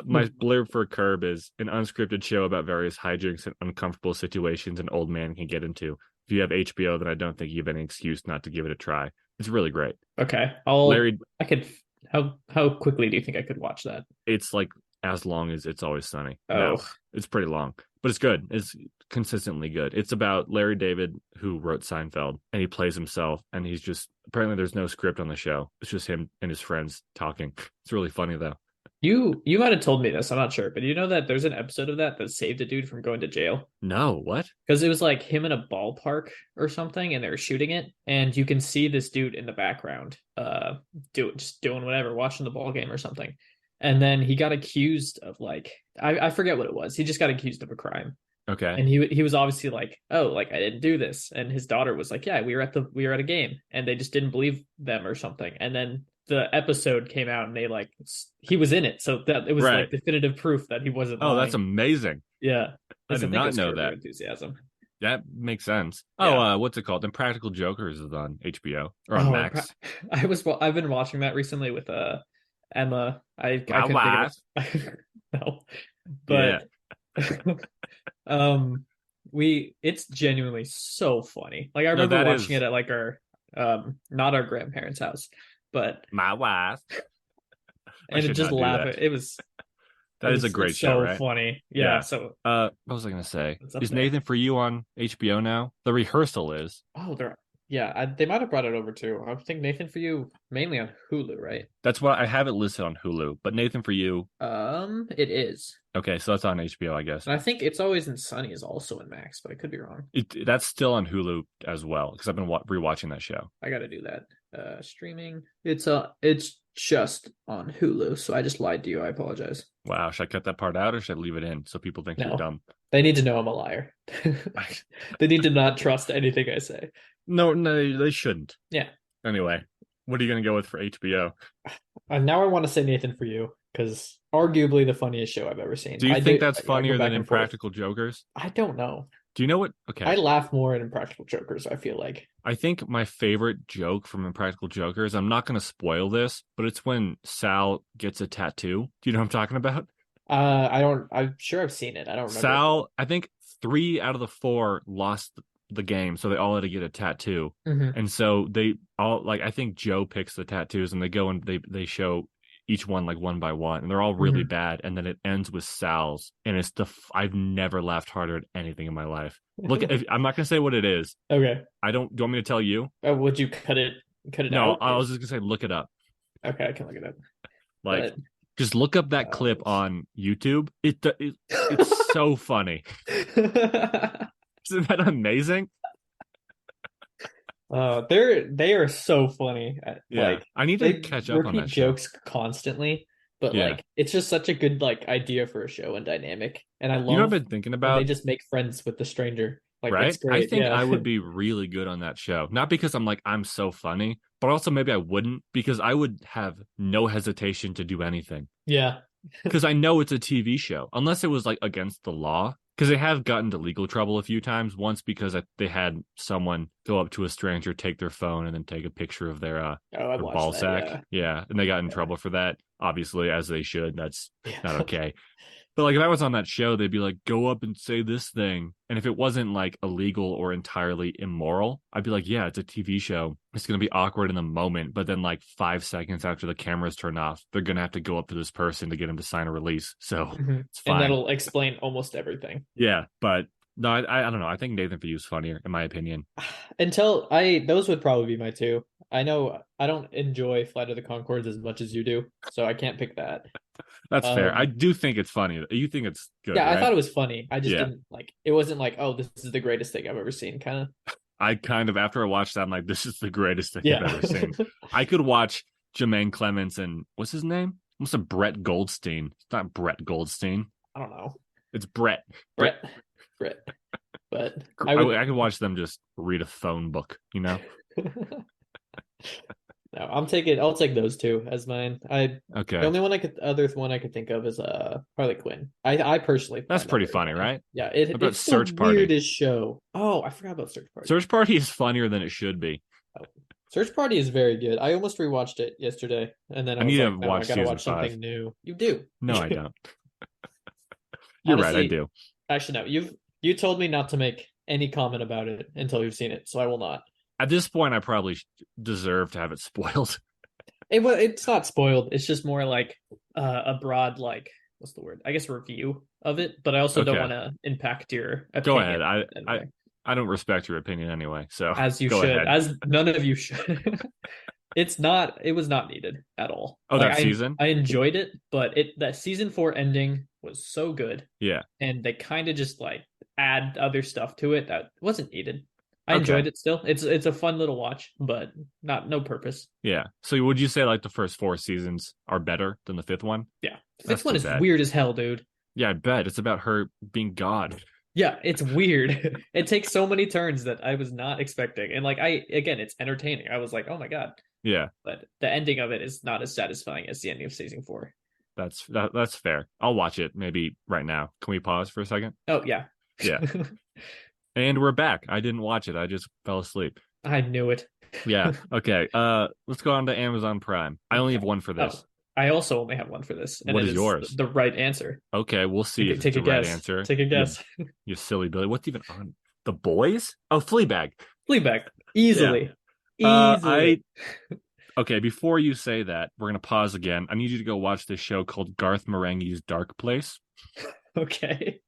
My blurb for Curb is an unscripted show about various hijinks and uncomfortable situations an old man can get into. If you have HBO, then I don't think you have any excuse not to give it a try. It's really great. Okay, Larry, I could. How quickly do you think I could watch that? it's like as long as It's Always Sunny. Oh, No, it's pretty long, but it's good. It's consistently good. It's about Larry David, who wrote Seinfeld, and he plays himself, and he's just apparently there's no script on the show. It's just him and his friends talking. It's really funny though. you might have told me this. I'm not sure, but you know that there's an episode of that saved a dude from going to jail No, what? because it was like him in a ballpark or something, and they were shooting it, and you can see this dude in the background, just doing whatever, watching the ball game or something. And then he got accused of like I forget what it was. He just got accused of a crime. Okay. And he was obviously like, oh, like I didn't do this. And his daughter was like, yeah, we were at a game, and they just didn't believe them or something. And then the episode came out, and they like he was in it, so that it was Right. like definitive proof that he wasn't Oh, lying. that's amazing. Yeah, I did not know Curb Your that. Enthusiasm. That makes sense. Yeah. Oh, what's it called? Impractical Jokers is on HBO or on Max. I've been watching that recently with Emma. I My couldn't think of it. No, but it's genuinely so funny. Like I No, remember that watching is it at like our not our grandparents' house, but my wife. and it should just not do laugh. that. It was That is a great it's show, so right? funny. Yeah. Yeah. So What was I gonna say? it's up Is there. Nathan For You on HBO now? The Rehearsal is. Oh, they might have brought it over too. I think Nathan For You mainly on Hulu, right? That's what I have it listed on Hulu, but Nathan For You. It is. Okay, so that's on HBO, I guess. And I think It's Always in Sunny is also in Max, but I could be wrong. That's still on Hulu as well because I've been rewatching that show. I got to do that. Streaming. It's just on Hulu, so I just lied to you. I apologize. Wow, should I cut that part out or should I leave it in so people think No. you're dumb? They need to know I'm a liar. They need to not trust anything I say. No, they shouldn't. Yeah. Anyway, what are you gonna go with for HBO? Now I want to say Nathan For You because arguably the funniest show I've ever seen. Do you think that's I go funnier back than and forth. Impractical Jokers? I don't know. Do you know what? Okay. I laugh more at Impractical Jokers, I feel like. I think my favorite joke from Impractical Jokers, I'm not going to spoil this, but it's when Sal gets a tattoo. Do you know what I'm talking about? I don't. I'm sure I've seen it. I don't remember. Sal, I think 3 out of the 4 lost the game, so they all had to get a tattoo. Mm-hmm. And so they all, like, I think Joe picks the tattoos and they go and they show each one like one by one, and they're all really bad. And then it ends with Sal's, and it's I've never laughed harder at anything in my life. Look, I'm not gonna say what it is. Okay. I don't. Do you want me to tell you? Would you cut it? Cut it No, out? I was just gonna say look it up. Okay, I can look it up. Like, just look up that clip on YouTube. It's so funny. Isn't that amazing? They are so funny. Yeah, Like I need to catch up on repeat that show. jokes constantly, but Yeah. like it's just such a good like idea for a show and dynamic. And I You know what love I've been thinking when about? they just make friends with the stranger. Like Right? it's great. I think Yeah. I would be really good on that show. Not because I'm so funny, but also maybe I wouldn't because I would have no hesitation to do anything. Yeah. Because I know it's a TV show, unless it was like against the law. Because they have gotten into legal trouble a few times. Once because they had someone go up to a stranger, take their phone, and then take a picture of their I've watched ball that, sack. Yeah, and they got in trouble for that. Obviously, as they should. That's yeah. not okay. But like if I was on that show, they'd be like, go up and say this thing. And if it wasn't like illegal or entirely immoral, I'd be like, yeah, it's a TV show. It's gonna be awkward in the moment, but then like 5 seconds after the cameras turn off, they're gonna have to go up to this person to get him to sign a release. So it's And fine. that'll explain almost everything. Yeah, but no, I don't know. I think Nathan for You is funnier, in my opinion. Until I those would probably be my two. I know I don't enjoy Flight of the Conchords as much as you do, so I can't pick that. That's fair. I Um, do think it's funny. You think it's good, yeah, I right? thought it was funny. I just Yeah. didn't like it wasn't like, oh, this is the greatest thing I've ever seen, kind of. I kind of after I watched that, I'm like, this is the greatest thing I've Yeah. ever seen. I could watch Jermaine Clements and what's his name? What's a Brett Goldstein? It's not Brett Goldstein. I don't know. It's Brett. Brett. Brett. Brett. But I I would could watch them just read a phone book, you know? no, I'll take those two as mine. The Okay. only other one I could think of is Harley Quinn. I personally That's find that pretty very funny, funny. right? Yeah, About it's the Search Party. weirdest show. Oh, I forgot about Search Party. Search Party is funnier than it should be. Oh, Search Party is very good. I almost rewatched it yesterday, and then I I need was to like, no, I watch gotta season watch five. something new. You do. No, I don't. You're right, I Honestly, do. actually, no. You told me not to make any comment about it until you've seen it, so I will not. At this point, I probably deserve to have it spoiled. It's not spoiled. It's just more like a broad like what's the word? I guess review of it. But I also don't Okay, want to impact your go ahead. opinion I anyway, I don't respect your opinion anyway, so as you go should, ahead. as none of you should. It's not. It was not needed at all. Oh, Like that season? I enjoyed it, but it that season four ending was so good, Yeah. and they kind of just like add other stuff to it that wasn't needed. I Okay. enjoyed it still. It's a fun little watch, but not no purpose. Yeah. So would you say like the first 4 seasons are better than the fifth one? Yeah, That's fifth one too is bad. weird as hell, dude. Yeah, I bet. It's about her being God. Yeah, it's weird. It takes so many turns that I was not expecting. And like again, it's entertaining. I was like, "Oh my God." Yeah, But the ending of it is not as satisfying as the ending of season 4. that's fair. I'll watch it maybe right now. Can we pause for a second? Oh, yeah. Yeah. And we're back. I didn't watch it. I just fell asleep. I knew it. Yeah. Okay. Let's go on to Amazon Prime. I only have one for Oh, this. I also only have one for this, and What it is is yours? the right answer. Okay, we'll see if it's Take the a right guess. answer. Take a guess. You silly Billy. What's even on The Boys? Oh, Fleabag. Fleabag. Yeah. Easily. I Easily. okay, before you say that, we're gonna pause again. I need you to go watch this show called Garth Marenghi's Dark Place. Okay.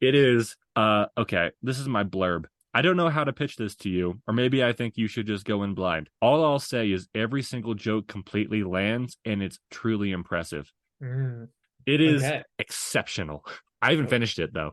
It is okay, this is my blurb. I don't know how to pitch this to you, or maybe I think you should just go in blind. All I'll say is every single joke completely lands and it's truly impressive. Mm, It is okay. exceptional. I haven't finished it though,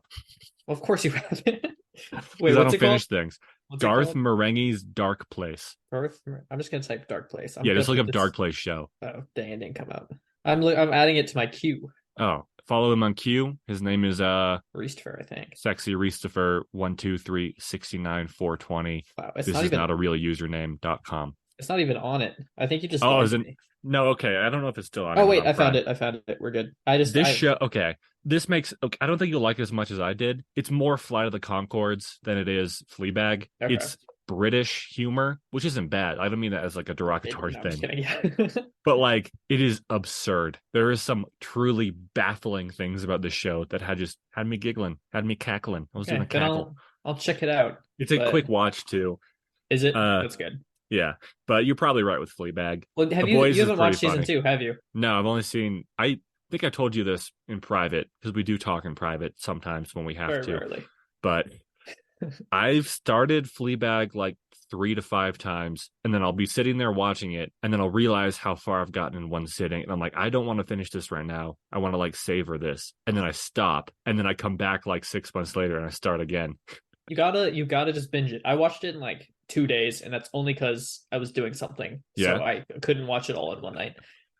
Well, of course you have it. Wait, because I what's don't it called? finish things. What's it Garth called? Marenghi's Dark Place. I'm just gonna type Dark Place. I'm Yeah, gonna just look put up Dark Place show. Oh, dang, it didn't come out. I'm adding it to my queue. Oh, follow him on Q. His name is Rhystopher, I think. Sexy Rhystopher 12369 420. Wow, it's This not is even not a real username.com. it's not even on it. I think you just Oh, lied to isn't me. no, okay. I don't know if it's still on Oh wait, Amazon Prime. I found it. We're good. This show, okay. This makes okay, I don't think you'll like it as much as I did. It's more Flight of the Concords than it is Fleabag. Okay. It's British humor, which isn't bad. I don't mean that as like a derogatory No, I'm just thing. kidding. Yeah. But like it is absurd. There is some truly baffling things about this show that had me giggling, had me cackling. I was doing Okay, a then cackle. I'll check it out. It's a But quick watch too. is it? Uh That's good. yeah. But you're probably right with Fleabag. Well, The Boys you is haven't pretty watched season funny. 2, have you? No, I've only seen I think I told you this in private because we do talk in private sometimes when we have Very to. rarely. But I've started Fleabag like 3 to 5 times, and then I'll be sitting there watching it, and then I'll realize how far I've gotten in one sitting, and I'm like, I don't want to finish this right now. I want to like savor this, and then I stop, and then I come back like 6 months later, and I start again. You gotta just binge it. I watched it in like 2 days, and that's only because I was doing something. Yeah. So I couldn't watch it all in one night.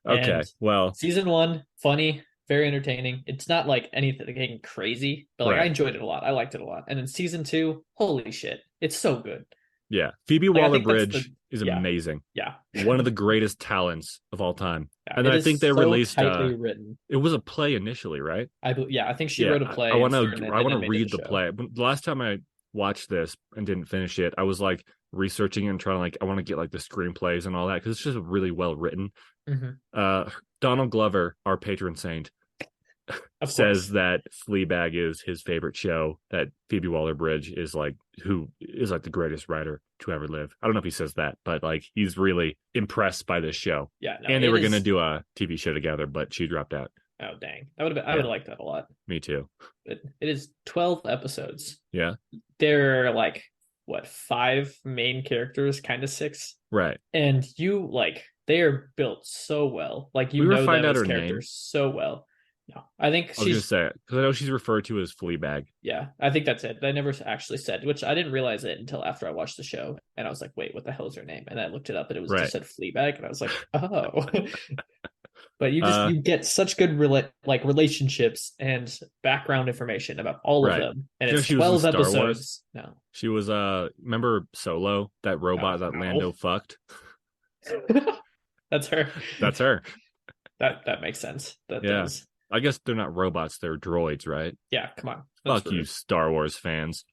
Okay, And well, season 1, funny, very entertaining. It's not like anything crazy, but like I right. enjoyed it a lot. I liked it a lot. And then season 2, holy shit, it's so good. Yeah, Phoebe Like I think that's Waller-Bridge is yeah, amazing. yeah, one of the greatest talents of all time. yeah. And then It I think is they so released tightly written. it was a play initially, right? I think she Yeah, wrote a play. I want and to then- I and want then to made it read a the show. play. The last time I watched this and didn't finish it, I was like researching and trying to like I want to get like the screenplays and all that because it's just really well written. Mhm. Donald Glover, our patron saint, Of says course. that Fleabag is his favorite show, that Phoebe Waller-Bridge is like who is like the greatest writer to ever live. I don't know if he says that, but like he's really impressed by this show. Yeah, no, And they it were gonna is. do a TV show together, but she dropped out. Oh dang, that would have been. I would Yeah, have liked that a lot. me too. It is 12 episodes. Yeah, There are like what, five main characters, kind of six, right. and you like they are built so well. Like you We ever know find them out as her name? characters so well. No, I think I was gonna she's say because I know she's referred to as Fleabag. yeah. I think that's it. They never actually said, which I didn't realize it until after I watched the show, and I was like, wait, what the hell is her name? And I looked it up, and it was just Right. said Fleabag, and I was like, oh. But you just Uh, you get such good like relationships and background information about all of right. them, and Do you know it's she was in 12 Star Wars? episodes. No, She was remember Solo, that robot that no, Lando fucked? that's her. That's her. That makes sense. That Yeah. does. I guess they're not robots, they're droids, right? Yeah, come on, that's Fuck you, rude. Star Wars fans.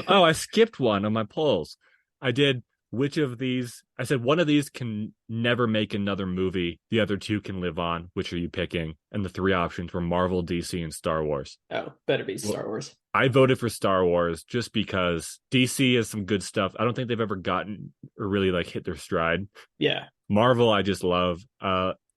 Oh, I skipped one on my polls. I did which of these? I said one of these can never make another movie. The other two can live on. Which are you picking? And the three options were Marvel, DC, and Star Wars. Oh, better be Well, Star Wars. I voted for Star Wars just because DC has some good stuff. I don't think they've ever gotten or really like hit their stride. Yeah, Marvel, I just love.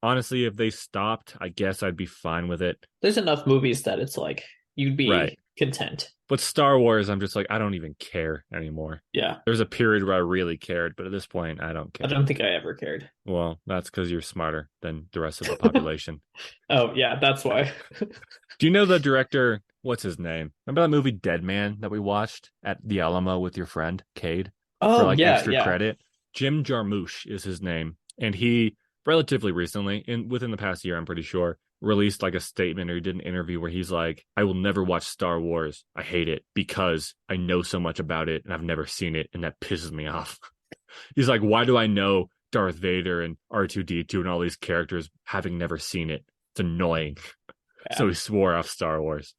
Honestly, if they stopped, I guess I'd be fine with it. there's enough movies that it's like you'd Right. be content. But Star Wars, I'm just like, I don't even care anymore. Yeah, There's a period where I really cared, but at this point, I don't I care. don't think I ever cared. Well, that's because you're smarter than the rest of the population. Oh yeah, that's why. Do you know the director? What's his name? Remember that movie Dead Man that we watched at the Alamo with your friend Cade for Oh like yeah, extra yeah. credit? Jim Jarmusch is his name, and he relatively recently, within the past year, I'm pretty sure, released like a statement or he did an interview where he's like, I will never watch Star Wars. I hate it because I know so much about it and I've never seen it, and that pisses me off. He's like, why do I know Darth Vader and R2D2 and all these characters having never seen it? It's annoying. So Yeah, he swore off Star Wars.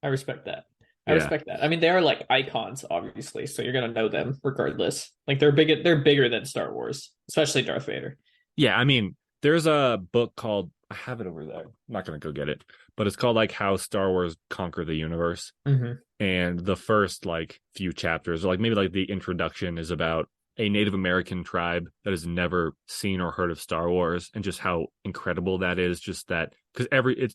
I respect that. I Yeah. respect that. I mean, they are like icons, obviously, so you're gonna know them regardless. Like they're big. They're bigger than Star Wars, especially Darth Vader. Yeah, I mean, there's a book called, I have it over there. I'm not going to go get it, but it's called like How Star Wars Conquered the Universe. Mm-hmm. And the first like few chapters, or like maybe like the introduction, is about a Native American tribe that has never seen or heard of Star Wars, and just how incredible that is. Just that, because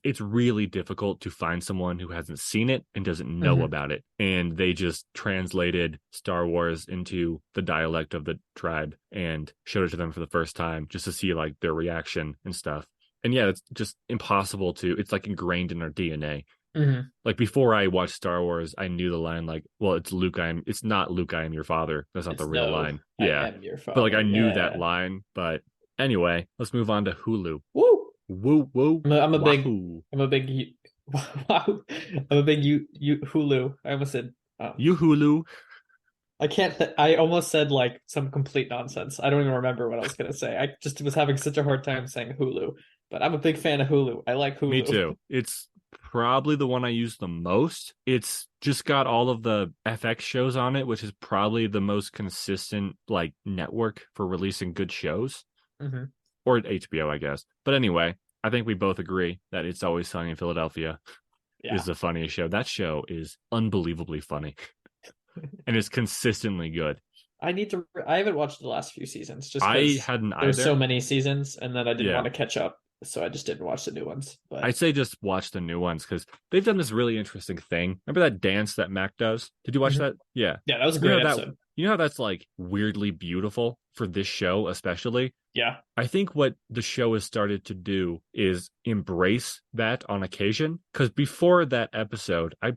it's really difficult to find someone who hasn't seen it and doesn't know Mm-hmm. about it, and they just translated Star Wars into the dialect of the tribe and showed it to them for the first time, just to see like their reaction and stuff. And yeah, it's just impossible to. It's like ingrained in our DNA. Mm-hmm. Like before I watched Star Wars, I knew the line like, well, it's Luke, it's not Luke, I am your father. That's not the It's real no, line. I Yeah. am your But like I father. knew that Yeah. line. But anyway, let's move on to Hulu. Woo! Woo woo I'm a big. wahoo. I'm a big. Wow. I'm a big you Hulu. I almost said. You Hulu. I can't. I almost said like some complete nonsense. I don't even remember what I was gonna say. I just was having such a hard time saying Hulu. But I'm a big fan of Hulu. I like Me Hulu. too. It's probably the one I use the most. It's just got all of the FX shows on it, which is probably the most consistent like network for releasing good shows. Mm-hmm. Or HBO, I guess. But anyway, I think we both agree that It's Always Sunny in Philadelphia Yeah. is the funniest show. That show is unbelievably funny and is consistently good. I need to. I haven't watched the last few seasons just I because hadn't there's so either. many seasons, and then I didn't Yeah. want to catch up, so I just didn't watch the new ones. I'd But say just watch the new ones because they've done this really interesting thing. Remember that dance that Mac does? Did you watch Mhm. that? Yeah. Yeah, that was a You know great that episode. you know how that's like weirdly beautiful for this show, especially? Yeah. I think what the show has started to do is embrace that on occasion. Because before that episode, I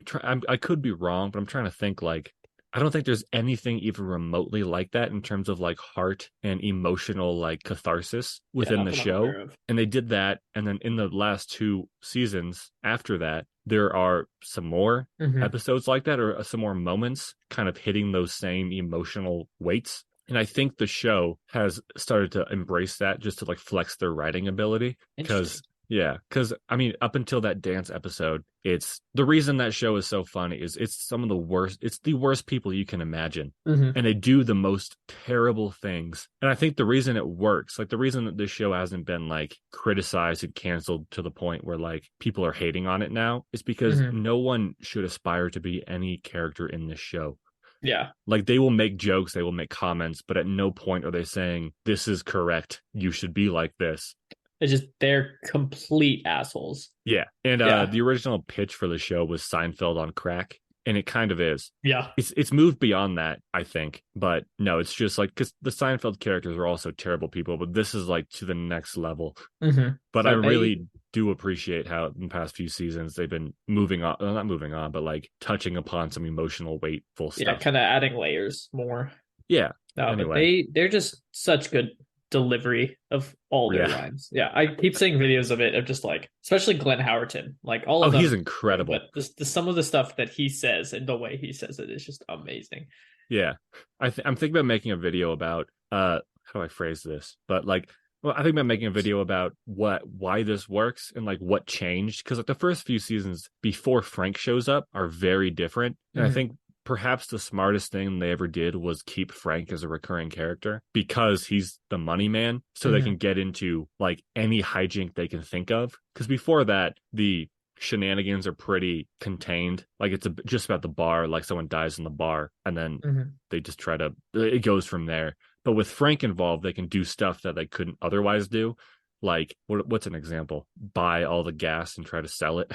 could be wrong, but I'm trying to think like I don't think there's anything even remotely like that in terms of like heart and emotional like catharsis Yeah, within not the that I'm show. aware of. And they did that, and then in the last two seasons after that, there are some more Hmm. episodes like that, or some more moments kind of hitting those same emotional weights. And I think the show has started to embrace that just to like flex their writing ability. Because Interesting. Yeah, because I mean, up until that dance episode, it's the reason that show is so funny is it's some of the worst, it's the worst people you can imagine. Hmm. And they do the most terrible things. And I think the reason it works, like the reason that this show hasn't been like criticized and canceled to the point where like people are hating on it now, is because Hmm. no one should aspire to be any character in this show. Yeah. Like they will make jokes, they will make comments, but at no point are they saying this is correct. You should be like this. It's just they're complete assholes. Yeah. And Yeah. the original pitch for the show was Seinfeld on crack, and it kind of is. Yeah. It's moved beyond that, I think. But no, it's just like because the Seinfeld characters are also terrible people, but this is like to the next level. Hmm. But I So they, really do appreciate how in the past few seasons they've been moving on, well, not moving on, but like touching upon some emotional weightful yeah, stuff. kind of adding layers more. Yeah. No, but Anyway, they're just such good delivery of all their yeah. lines. Yeah, I keep seeing videos of it of just like, especially Glenn Howerton, like all Oh, of he's them, incredible. but some of the stuff that he says and the way he says it is just amazing. Yeah. I'm thinking about making a video about how do I phrase this? But like well, I think about making a video about why this works and like what changed because like the first few seasons before Frank shows up are very different. And I Hmm. think perhaps the smartest thing they ever did was keep Frank as a recurring character because he's the money man so they Hmm. can get into like any hijink they can think of because before that the shenanigans are pretty contained. Like it's just about the bar, like someone dies in the bar, and then Hmm. they just try to. It goes from there. But with Frank involved, they can do stuff that they couldn't otherwise do. Like what's an example? Buy all the gas and try to sell it,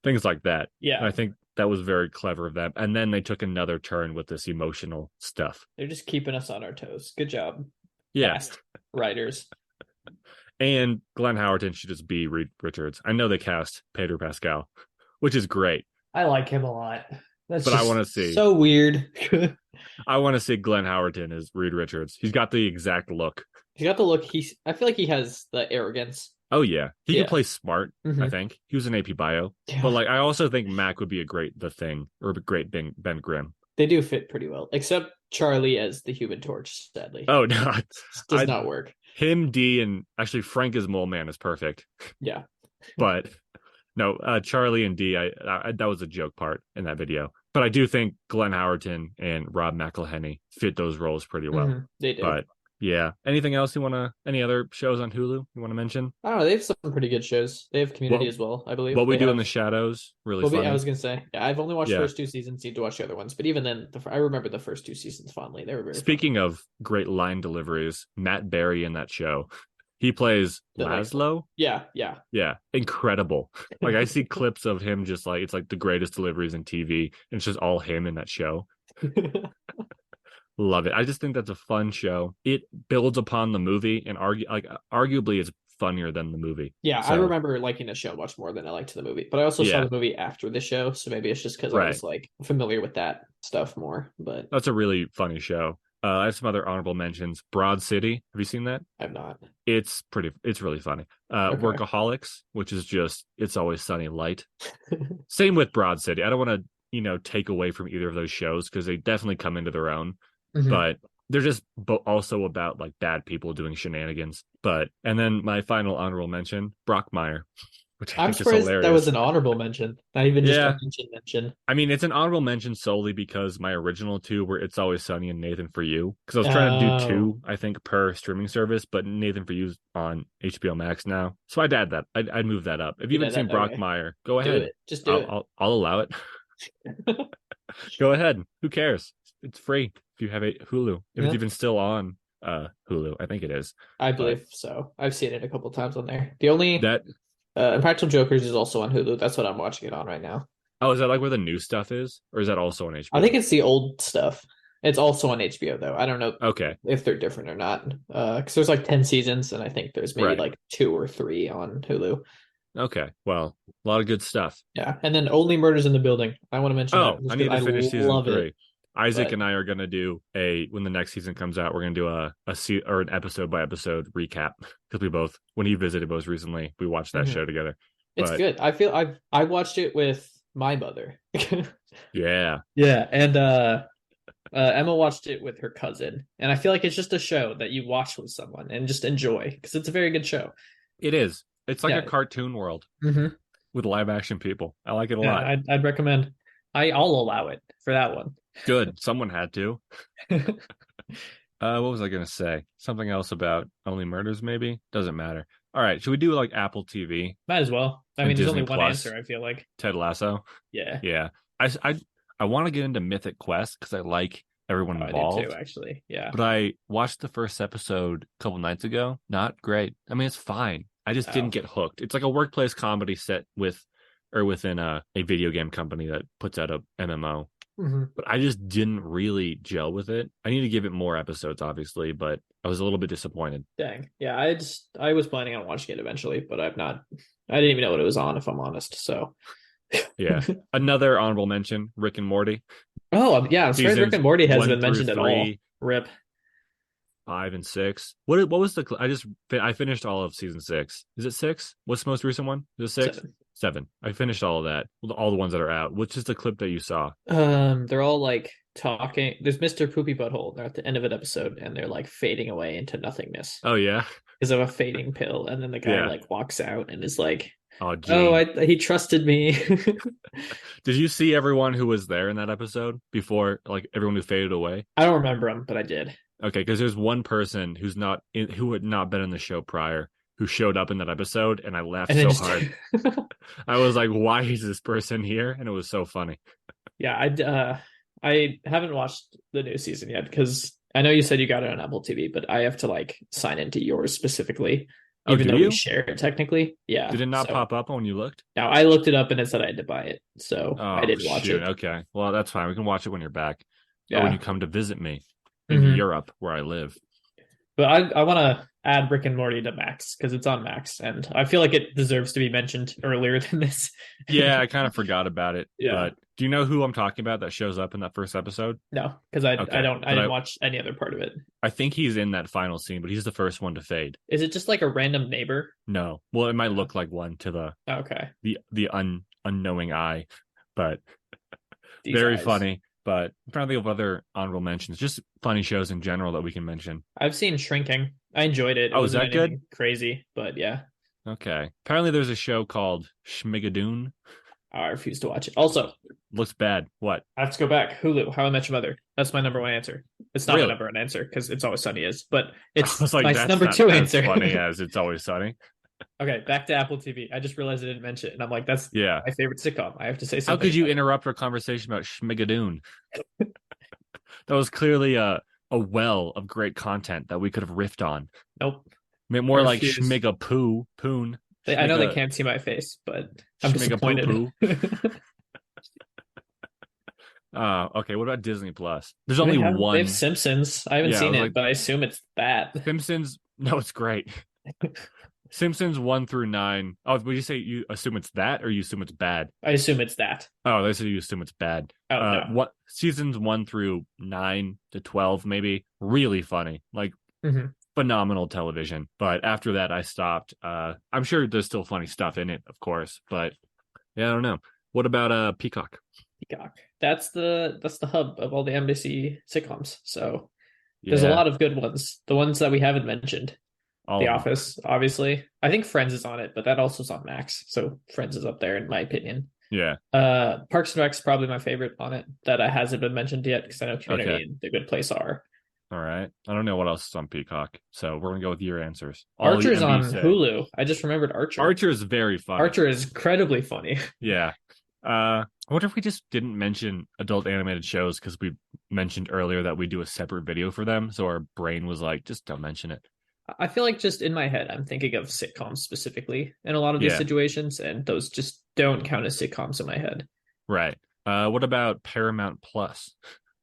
things like that. And Yeah, I think that was very clever of them. And then they took another turn with this emotional stuff. they're just keeping us on our toes. Good job, Yeah, past writers. and Glenn Howerton should just be Reed Richards. I know they cast Pedro Pascal, which is great, I like him a lot. That's but I want just to see so weird. I want to see Glenn Howerton as Reed Richards. He's got the exact look. He got the look. I feel like he has the arrogance. Oh yeah, he could Yeah. play smart. I Hmm. think he was an AP Bio, but Yeah. like I also think Mac would be a great The Thing or a great Ben Grimm. They do fit pretty well, except Charlie as the Human Torch. Sadly, Oh no, does I not work. him D and actually Frank as Mole Man is perfect, Yeah. but no, Charlie and D. I that was a joke part in that video, but I do think Glenn Howerton and Rob McElhenney fit those roles pretty well. They do. But yeah, anything else you want to? Any other shows on Hulu you want to mention? I don't know. They have some pretty good shows. They have Community What as well, I believe. What We They Do in have. the Shadows, really Well, I funny. was gonna say, yeah, I've only watched the Yeah. first two seasons. Need to watch the other ones, but even then, I remember the first two seasons fondly. They were very funny. Speaking of great line deliveries, Matt Berry in that show, he plays The, like, Laszlo. yeah, yeah. Yeah, incredible. Like I see clips of him just like it's like the greatest deliveries in TV, and it's just all him in that show. Love it. I just think that's a fun show. It builds upon the movie and arguably it's funnier than the movie. Yeah, I So remember liking the show much more than I liked the movie. But I also saw yeah, the movie after the show, so maybe it's just because I right. was like familiar with that stuff more. But That's a really funny show. I have some other honorable mentions. Broad City. Have you seen that? I'm not. It's really funny. Okay. Workaholics, which is just It's Always Sunny Light. Same with Broad City. I don't want to, take away from either of those shows because they definitely come into their own, Hmm. but they're just also about like bad people doing shenanigans. And then my final honorable mention, Brockmire, which I I'm think is surprised that was hilarious. an honorable mention, not even just a Yeah. mention. I mean, it's an honorable mention solely because my original two were It's Always Sunny and Nathan for You. Because I was trying to do Oh, two, I think, per streaming service, but Nathan for You's on HBO Max now. So I'd add that. I'd move that up. If you yeah, haven't seen okay. Brockmire, go Do ahead. it. Just do it. I'll allow it. Go ahead. Who cares? It's free if you have a Hulu. If it's Yeah, even still on Hulu, I think it is. I But believe so. I've seen it a couple times on there. The only that Impractical Jokers is also on Hulu. That's what I'm watching it on right now. is that like where the new stuff is? Or is that also on I think HBO? it's the old stuff. It's also on HBO though. I don't know Okay. if they're different or not. Because there's like 10 seasons, and I think there's maybe Right. like two or three on Hulu. Okay. Well, a lot of good stuff. Yeah, and then Only Murders in the Building. I want to mention that Oh, just I because need I to finish season love it. 3. Isaac But and I are gonna do when the next season comes out. We're gonna do an episode by episode recap because we both when he visited most recently we watched that mhm, show together. it's But good. I watched it with my mother. yeah, Yeah, and Emma watched it with her cousin, and I feel like it's just a show that you watch with someone and just enjoy because it's a very good show. it is. It's like a Yeah. cartoon world Hmm. with live action people. I like it a Yeah, lot. I'd recommend. I'll allow it for that one. Good. Someone had to. What was I gonna say? Something else about Only Murders, maybe? Doesn't matter. All right, should we do like Apple TV Might as well. I and mean, there's only Disney one Plus, answer, I feel like. Ted Lasso? Yeah. Yeah. I want to get into Mythic Quest because I like everyone Oh, I do too, involved. actually. Yeah. But I watched the first episode a couple nights ago. Not great. I mean, it's fine. I just didn't Oh. get hooked. It's like a workplace comedy set with or within a video game company that puts out a MMO. Hmm. But I just didn't really gel with it. I need to give it more episodes, obviously, but I was a little bit disappointed. Dang. Yeah, I was planning on watching it eventually, but I've not. I didn't even know what it was on, if I'm honest. So. Yeah. Another honorable mention, Rick and Morty. Oh, yeah, I'm surprised Rick Seasons and Morty hasn't one been through mentioned at all. three, Rip. 5 and 6. What was the I finished all of season 6. Is it 6? What's the most recent one? Is it 6? 7. 7. I finished all of that. All the ones that are out. Which is the clip that you saw? They're all like talking. There's Mr. Poopy Butthole. They're at the end of an episode, and they're like fading away into nothingness Oh yeah. because of a fading pill. And then the guy Yeah. like walks out and is like, Oh "Oh, Gene. he trusted me." Did you see everyone who was there in that episode before, like everyone who faded away? I don't remember him, but I did. Okay, because there's one person who had not been in the show prior who showed up in that episode, and I laughed And then so just hard. I was like, "Why is this person here?" And it was so funny. yeah, I haven't watched the new season yet because I know you said you got it on Apple TV, but I have to like sign into yours specifically, Oh, even do though we you? share it technically. Yeah. Did it not So pop up when you looked? now I looked it up and it said I had to buy it, so I Oh didn't watch shoot. it. Okay. Well, that's fine. We can watch it when you're back or when Yeah. you come to visit me in Hmm. Europe where I live. But I want to add Rick and Morty to Max because it's on Max, and I feel like it deserves to be mentioned earlier than this. Yeah, I kind of forgot about it. Yeah. But do you know who I'm talking about that shows up in that first episode? No, because I Okay. don't I But didn't watch any other part of it. I think he's in that final scene, but he's the first one to fade. Is it just like a random neighbor? No. Well, it might No. look like one to Okay. the unknowing eye, but These very eyes. funny. But I'm trying to think of other honorable mentions, just funny shows in general that we can mention. I've seen Shrinking. I enjoyed it. It Oh, is wasn't that good? anything crazy, but yeah, Okay. Apparently, there's a show called Schmigadoon. I refuse to watch it. Also, Looks bad. What? I have to go back. Hulu, How I Met Your Mother. That's my number one answer. It's not my Really? number one answer because It's Always Sunny is, but I it's was like, my that's number not two as answer. funny as It's Always Sunny. Okay, back to Apple TV. I just realized I didn't mention it, and I'm like, that's Yeah. my favorite sitcom. I have to say How something could you about it. interrupt our conversation about Schmigadoon? That was clearly a well of great content that we could have riffed on. Nope. I More like refuse. Schmigapoo, poon, I know they Schmiga, can't see my face, but I'm Schmigapoo disappointed. poo. Okay. What about Disney Plus? There's They only have they have one. Simpsons. I haven't Yeah, I seen was it, like but I assume it's that. Simpsons. No, it's great. Simpsons 1 through 9. Oh, would you say you assume it's that, or you assume it's bad? I assume it's that. Oh, they say you assume it's bad. Oh no. What seasons 1 through 9 to 12, maybe really funny, like Hmm. phenomenal television. But after that, I stopped. I'm sure there's still funny stuff in it, of course, but yeah, I don't know. What about Peacock? Peacock. That's the hub of all the NBC sitcoms. So there's a Yeah, lot of good ones. The ones that we haven't mentioned. all The of them. Office, obviously. I think Friends is on it, but that also is on Max. So Friends is up there in my opinion. Yeah. Parks and Rec's probably my favorite on it that hasn't been mentioned yet because I know Community Okay. and The Good Place are. All right. I don't know what else is on Peacock, so we're gonna go with your answers. Archer's on say. Hulu. I just remembered Archer. Archer is very funny. Archer is incredibly funny. Yeah. I wonder if we just didn't mention adult animated shows because we mentioned earlier that we do a separate video for them. So our brain was like, just don't mention it. I feel like just in my head, I'm thinking of sitcoms specifically in a lot of these Yeah. situations, and those just don't count as sitcoms in my head. Right. What about Paramount Plus? Is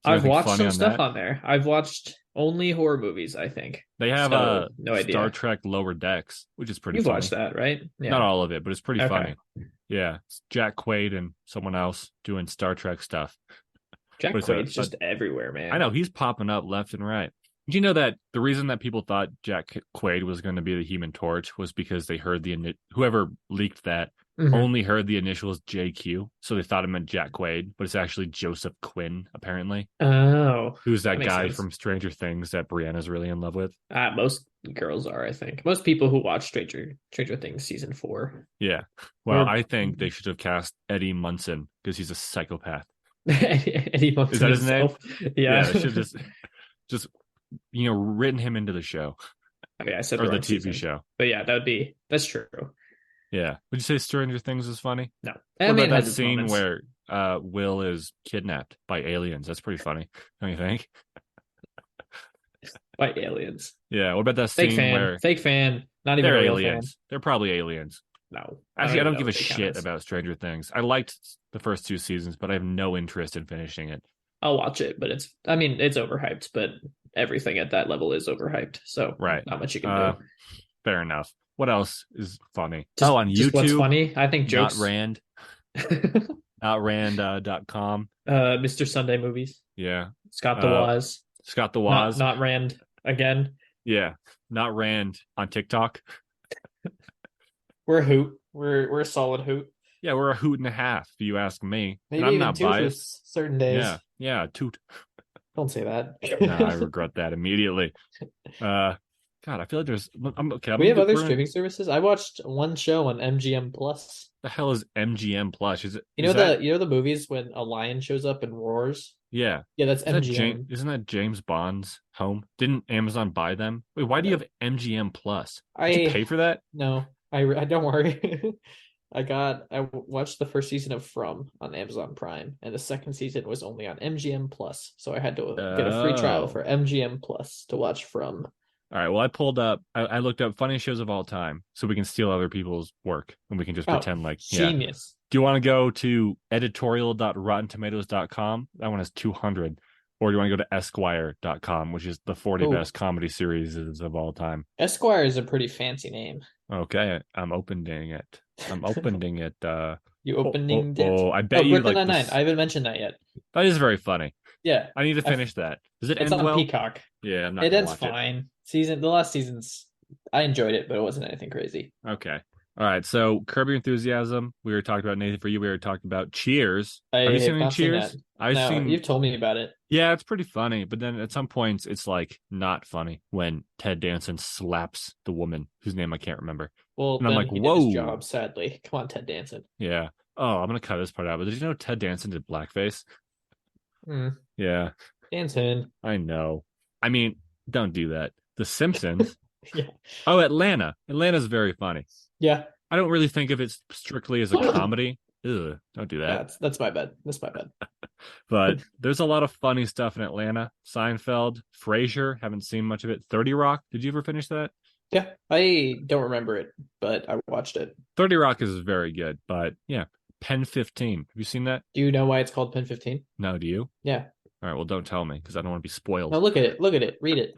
there I've anything watched funny some on stuff that? on there. I've watched only horror movies, I think. They have So, no Star idea. Trek Lower Decks, which is pretty You've funny. watched that, right? Yeah. Not all of it, but it's pretty Okay. funny. Yeah. It's Jack Quaid and someone else doing Star Trek stuff. Jack But it's a- Quaid's just everywhere, man. I know he's popping up left and right. Did you know that the reason that people thought Jack Quaid was going to be the Human Torch was because they heard whoever leaked that Hmm. only heard the initials JQ, so they thought it meant Jack Quaid, but it's actually Joseph Quinn, apparently. Oh, Who's that that makes guy sense. from Stranger Things that Brianna's really in love with? Most girls are, I think. Most people who watch Stranger Things season four, Yeah. Well, or I think they should have cast Eddie Munson because he's a psychopath. Eddie Is Munson that his name? himself. Yeah. Yeah, they should have just written him into the show Okay, I said or the the wrong TV season. show. But yeah, that's true. Yeah. Would you say Stranger Things is funny? No. What I about mean, it that has its scene moments. where Will is kidnapped by aliens? That's pretty funny, don't you think? By aliens. Yeah. What about that scene where Fake fan, not even they're a real fan. aliens? They're probably aliens. No, I don't Actually, I even don't know give a if they count shit as. about Stranger Things. I liked the first two seasons, but I have no interest in finishing it. I'll watch it, but I mean, it's overhyped, but everything at that level is overhyped. So Right. not much you can Uh, do. fair enough. What else is funny? Oh, on Just what's YouTube, funny, I think not jokes. Rand, not Rand.com. Mr. Sunday movies. Yeah. Scott the Uh, Waz. Scott the Waz. Not Rand again. Yeah. Not Rand on TikTok. We're a hoot. We're a solid hoot. Yeah, we're a hoot and a half, if you ask me. And Maybe I'm even not two for biased. certain days. Yeah. Yeah. Toot. Don't say that. No, I regret that immediately. Uh, God, I feel like there's. I'm okay. We have other We're gonna, streaming services. I watched one show on MGM Plus. the hell is MGM Plus? Is it? You Is know that? the movies when a lion shows up and roars? Yeah. Yeah, that's Is that James? MGM. Isn't that James Bond's home? Didn't Amazon buy them? Wait, why do you No, have MGM Plus? Did you I pay for that? no, I don't worry. I watched the first season of From on Amazon Prime, and the second season was only on MGM Plus, so I had to get a free trial Oh. for MGM Plus to watch From. All right. Well, I pulled up. I looked up funny shows of all time, so we can steal other people's work and we can just Oh, pretend like, yeah. genius! Do you want to go to editorial.rottentomatoes.com? That one has 200. Or do you want to go to esquire.com, which is the 40 Oh, best comedy series of all time? Esquire is a pretty fancy name. Okay, I'm opening it. I'm opening it. You opening it? I bet Oh, you Brooklyn like Nine-Nine. this. I haven't mentioned that yet. That is very funny. Yeah, I need to I, finish that. Does it it's end on well? Peacock. Yeah, I'm not It gonna ends watch it. fine. The last season's, I enjoyed it, but it wasn't anything crazy. Okay. All right. So Curb Your Enthusiasm. We were talking about Nathan for You. We were talking about Cheers. I Have you seen have any not seen that. Cheers? I've No, seen. you've told me about it. Yeah, it's pretty funny, but then at some points it's like not funny when Ted Danson slaps the woman whose name I can't remember, Well, and I'm then like, he did his whoa, job, sadly. Come on, Ted Danson. yeah. Oh, I'm gonna cut this part out. But did you know Ted Danson did blackface? Hmm. Yeah, Danson. I know. I mean, don't do that. The Simpsons. Yeah. Oh, Atlanta. Atlanta's very funny. Yeah. I don't really think of it strictly as a comedy. Ugh, don't do that. That's my bad. That's my bad. But there's a lot of funny stuff in Atlanta. Seinfeld, Frasier, haven't seen much of it. 30 Rock, did you ever finish that? Yeah. I don't remember it, but I watched it. 30 Rock is very good, but yeah. Pen 15. Have you seen that? Do you know why it's called Pen 15? No, do you? Yeah. All right, well, don't tell me because I don't want to be spoiled. No, look at it. Look at it. Read it.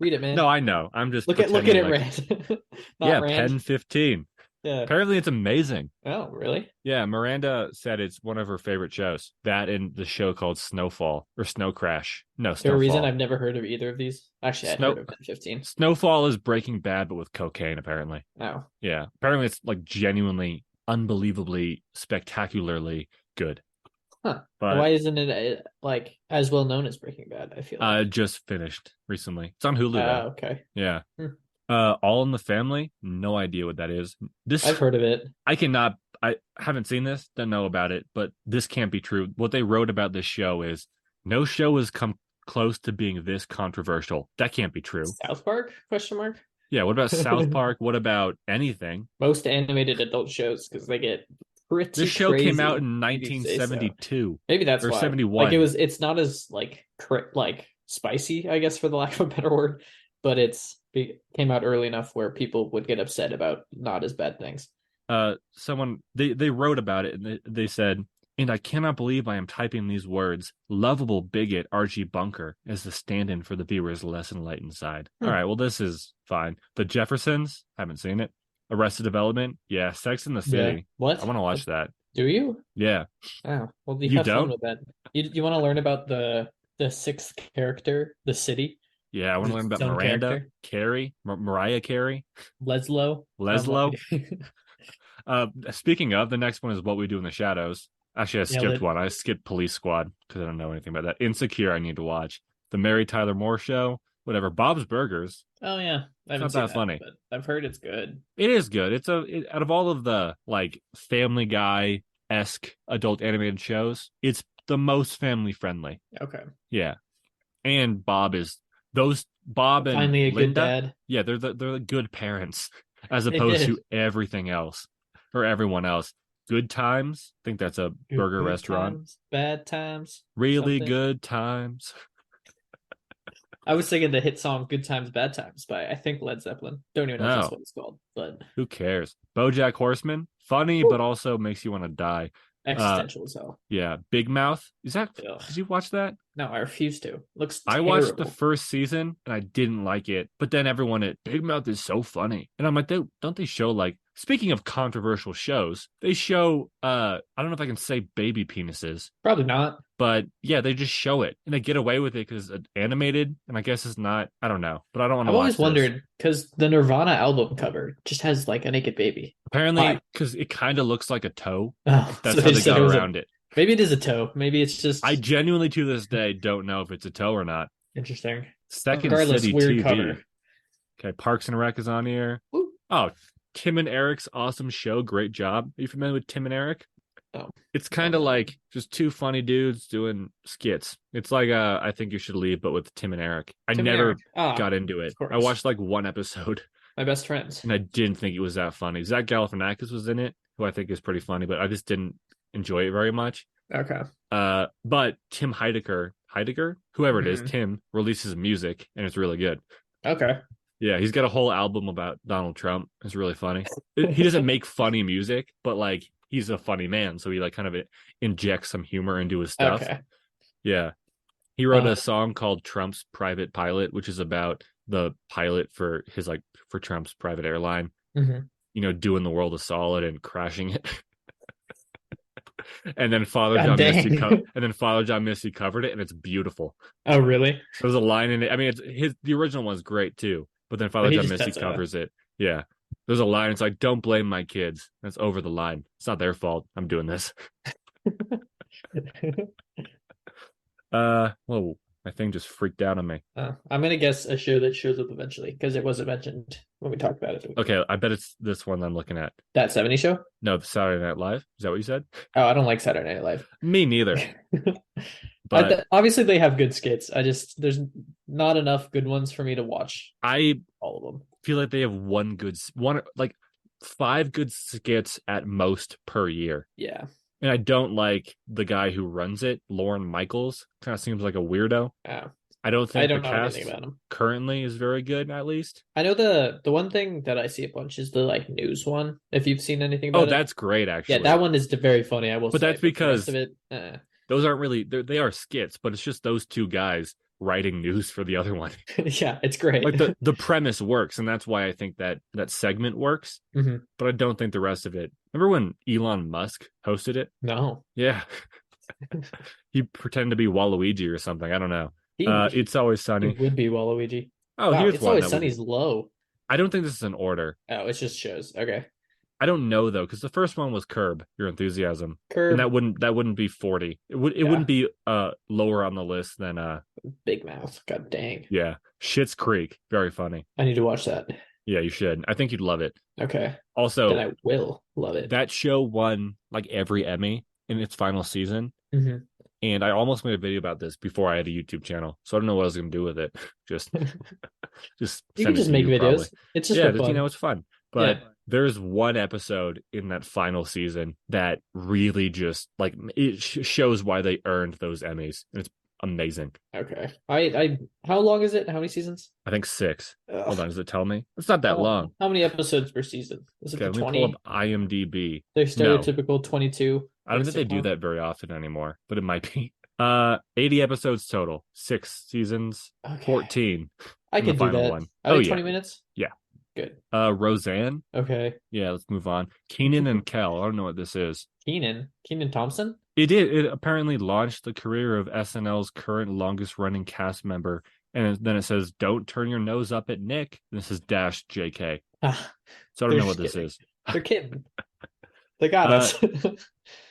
Read it, man. No, I know. I'm just Look at pretending it, like, Rand. Not yeah, Rand. Pen 15. Yeah. Apparently, it's amazing. Oh, really? Yeah, Miranda said it's one of her favorite shows. That and the show called Snowfall or Snow Crash. No, Is there a reason Snowfall. I've never heard of either of these? Actually, I'd Snow heard of Pen 15. Snowfall is Breaking Bad, but with cocaine, apparently. Oh. Yeah, apparently it's like genuinely, unbelievably, spectacularly good. Huh. But Why isn't it like as well known as Breaking Bad? I feel like. just finished recently. It's on Hulu though. Okay. Yeah. Hmm. All in the Family. No idea what that is. This I've heard of it. I cannot. I haven't seen this. Don't know about it. But this can't be true. What they wrote about this show is no show has come close to being this controversial. That can't be true. South Park? Question mark. Yeah. What about South Park? What about anything? Most animated adult shows because they get pretty This show crazy. came out in if you say so. 1972 Maybe that's or why. 71. Like it's not as like spicy, I guess, for the lack of a better word, but it came out early enough where people would get upset about not as bad things. Someone they wrote about it and they said, and I cannot believe I am typing these words. Lovable bigot Archie Bunker as the stand-in for the viewer's less enlightened side. All right, well, this is fine. The Jeffersons, haven't seen it. Arrested Development, yeah. Sex in the City. Yeah. What? I want to watch that. Do you? Yeah. Oh, well, you You have don't? fun with that. You want to learn about the sixth character, the city, Yeah, I want to learn its about own Miranda, character, Carrie, Mariah Carey, Leslo. Leslo. Speaking of, the next one is What We Do in the Shadows. Actually, I Nailed skipped it. one. I skipped Police Squad because I don't know anything about that. Insecure, I need to watch. The Mary Tyler Moore Show, whatever. Bob's Burgers. Oh yeah, I It's haven't not seen that that, funny. but I've heard it's good. It is good. Out of all of the like Family Guy esque adult animated shows, it's the most family friendly. Okay. Yeah, and Bob and Finally a good Linda. dad. Yeah, they're the good parents as They opposed to did. everything else or everyone else. Good Times. I think that's a burger Good restaurant. times, bad times, Really something. good times. I was singing the hit song "Good Times, Bad Times" by I think Led Zeppelin. Don't even know if that's No, what it's called, but who cares? BoJack Horseman. Funny, but also makes you want to die. Uh, existential as hell. yeah. Big Mouth. Is that? Ugh. Did you watch that? No, I refuse to. Looks I watched the terrible. first season and I didn't like it, but then everyone at Big Mouth is so funny, and I'm like, don't they show like? Speaking of controversial shows, they show I don't know if I can say baby penises, Probably not. but yeah, they just show it and they get away with it because it's animated, and I guess it's not. I don't know, but I don't want to I've always watch this. wondered because the Nirvana album cover just has like a naked baby. Apparently, Why? because it kind of looks like a toe. Oh, so That's how they they said got it was a. around it. Maybe it is a toe. Maybe it's I just genuinely to this day don't know if it's a toe or not. interesting. Second Regardless, City weird TV. cover. Okay, Parks and Rec is on here. Ooh. Oh, Tim and Eric's awesome show. Great job. Are you familiar with Tim and Eric? Oh, It's kind of like just two funny dudes doing skits. It's like I Think You Should Leave, but with Tim and Eric. I Tim and never Eric. Ah, got into it. of I course. watched like one episode My best friends. and I didn't think it was that funny. Zach Galifianakis was in it, who I think is pretty funny, but I just didn't enjoy it very much. Okay. But Tim Heidecker, whoever it is, Mhm. Tim releases music and it's really good. Okay. Yeah, he's got a whole album about Donald Trump. It's really funny. He doesn't make funny music, but like he's a funny man, so he like kind of injects some humor into his stuff. Okay. Yeah. He wrote Uh, a song called Trump's Private Pilot, which is about the pilot for for Trump's private airline, mhm. doing the world a solid and crashing it. And then Father God John Misty dang. covered it and it's beautiful. Oh, really? There's a line in it. I mean, the original one's great too, but then Father But he John just Misty does covers it. Yeah. There's a line. It's like, don't blame my kids. That's over the line. It's not their fault. I'm doing this. Whoa, my thing just freaked out on me. I'm gonna guess a show that shows up eventually because it wasn't mentioned when we talked about it. Okay, I bet it's this one I'm looking at. That 70 show? No, the Saturday Night Live. Is that what you said? Oh, I don't like Saturday Night Live. Me neither. But Obviously they have good skits. There's not enough good ones for me to watch I all of them. feel like they have one like 5 good skits at most per year. Yeah. And I don't like the guy who runs it, Lorne Michaels. Kind of seems like a weirdo. Oh, I don't I think the don't know cast anything about them. currently is very good, at least. I know the one thing that I see a bunch is the like news one. If you've seen anything Oh, about it, that's great, yeah, actually. that one is very funny. I will But say, that's but the rest because of it, those aren't really they are skits, but it's just those two guys writing news for the other one. yeah, it's great. Like the premise works, and that's why I think that segment works. hmm But I don't think the rest of it. Remember when Elon Musk hosted it? No, Yeah, he pretended to be Waluigi or something. I don't know. he It's Always he Sunny. would be Waluigi. Oh, Wow, here's it's one always that Sunny's low. I don't think this is an order. Oh, it's just shows. Okay, I don't know though, because the first one was Curb Your Enthusiasm, and Curb, that wouldn't be 40. It yeah, wouldn't be lower on the list than Big Mouth. God dang, yeah, Schitt's Creek. Very funny. I need to watch that. Yeah, you should. I think you'd love it. Okay, then Also, I will love it. that show won like every Emmy in its final season. hmm And I almost made a video about this before I had a YouTube channel. So I don't know what I was gonna do with it. Just just You send can it just to make you probably. videos. It's just Yeah, for fun. it's fun. Yeah. But there's one episode in that final season that really just like it shows why they earned those Emmys. And it's amazing. Okay. How long is it? How many seasons? I think 6. Hold Ugh. on, does it tell me? It's not that long. How many episodes per season? Is it Okay, the let me pull 20? up IMDb. They're No, stereotypical 22, I don't like think they do sitcom. that very often anymore, but it might be. 80 episodes total, 6 seasons, Okay. 14 I in the can do final that. one. Are Oh they yeah, 20 minutes? yeah. Good. Roseanne. Okay. Yeah, let's move on. Keenan and Kel. I don't know what this is. Keenan Thompson? It did. It apparently launched the career of SNL's current longest-running cast member, and then it says, "Don't turn your nose up at Nick." This is dash JK. Ah, So I don't they're know what just this kidding. is. They're kidding. They got Uh, us.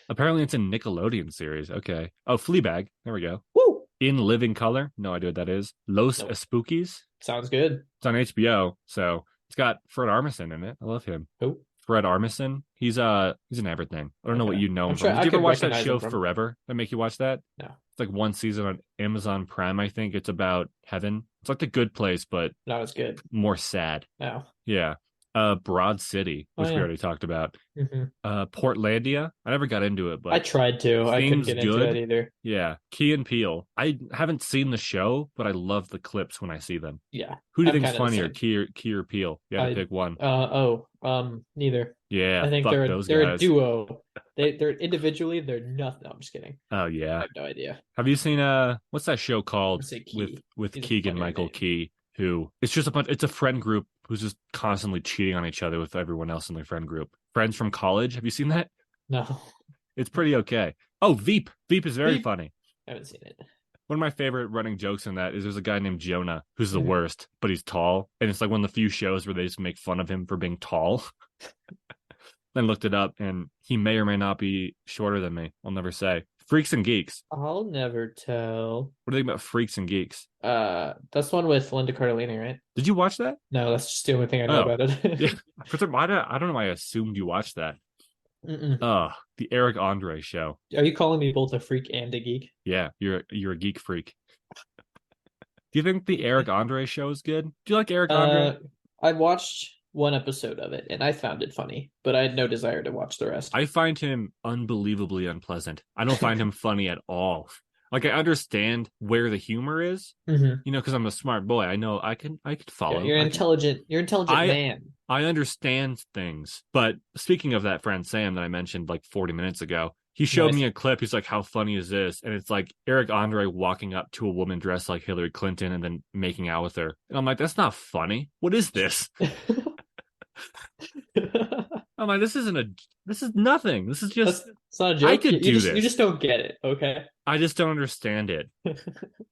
Apparently it's a Nickelodeon series. Okay. Oh, Fleabag. There we go. Woo! In Living Color. No idea what that is. Los Nope. Spookies. Sounds good. It's on HBO, so it's got Fred Armisen in it. I love him. Oh, Fred Armisen. He's in everything. I don't know what okay. you know I'm him sure from. Did I you ever could watch that recognize him show from. Forever? That make you watch that? No, It's like one season on Amazon Prime, I think. It's about heaven. It's like The Good Place, but not as good. more sad. No. Yeah. Broad City, Oh which we yeah. already talked about. Hmm. Portlandia. I never got into it, I but tried to. I couldn't seems get into it good. either. Yeah. Key and Peele. I haven't seen the show, but I love the clips when I see them. Yeah, Who do you I'm think's kind of the funnier, same. Key or Peele? You had to I pick one. neither. Yeah, I think fuck those they're a guys. duo. They're individually they're nothing. No, I'm just kidding. Oh I yeah. have no idea. Have you seen what's that show I called say with Key. with He's a Keegan funnier Michael name. Key? Who it's just a bunch. It's a friend group who's just constantly cheating on each other with everyone else in their friend group. Friends from college. Have you seen that? No, It's pretty okay. Oh, Veep. Veep is very Beep. funny. I haven't seen it. One of my favorite running jokes in that is there's a guy named Jonah who's the Mhm. worst, but he's tall, and it's like one of the few shows where they just make fun of him for being tall. Then looked it up, and he may or may not be shorter than me. I'll never say. Freaks and Geeks. I'll never tell. What do you think about Freaks and Geeks? That's the one with Linda Cardellini, right? Did you watch that? No, that's just the only thing I know Oh, about yeah. it. I don't know why I assumed you watched that. Mm-mm. The Eric Andre show. Are you calling me both a freak and a geek? Yeah, you're a geek freak. Do you think the Eric Andre show is good? Do you like Eric Andre? Uh, I watched one episode of it and I found it funny, but I had no desire to watch the rest. I find him unbelievably unpleasant. I don't find him funny at all. Like I understand where the humor is, Hmm. because I'm a smart boy. I know I could Yeah, follow. you're intelligent. You're an intelligent I man. I understand things. But speaking of that friend Sam that I mentioned like 40 minutes ago, he showed me Nice. a clip. He's like, "How funny is this?" And it's like Eric Andre walking up to a woman dressed like Hillary Clinton and then making out with her. And I'm like, "That's not funny. What is this?" I'm like, this is nothing. This is That's just it's not a I joke. could do You this. just don't get it. Okay. I just don't understand it.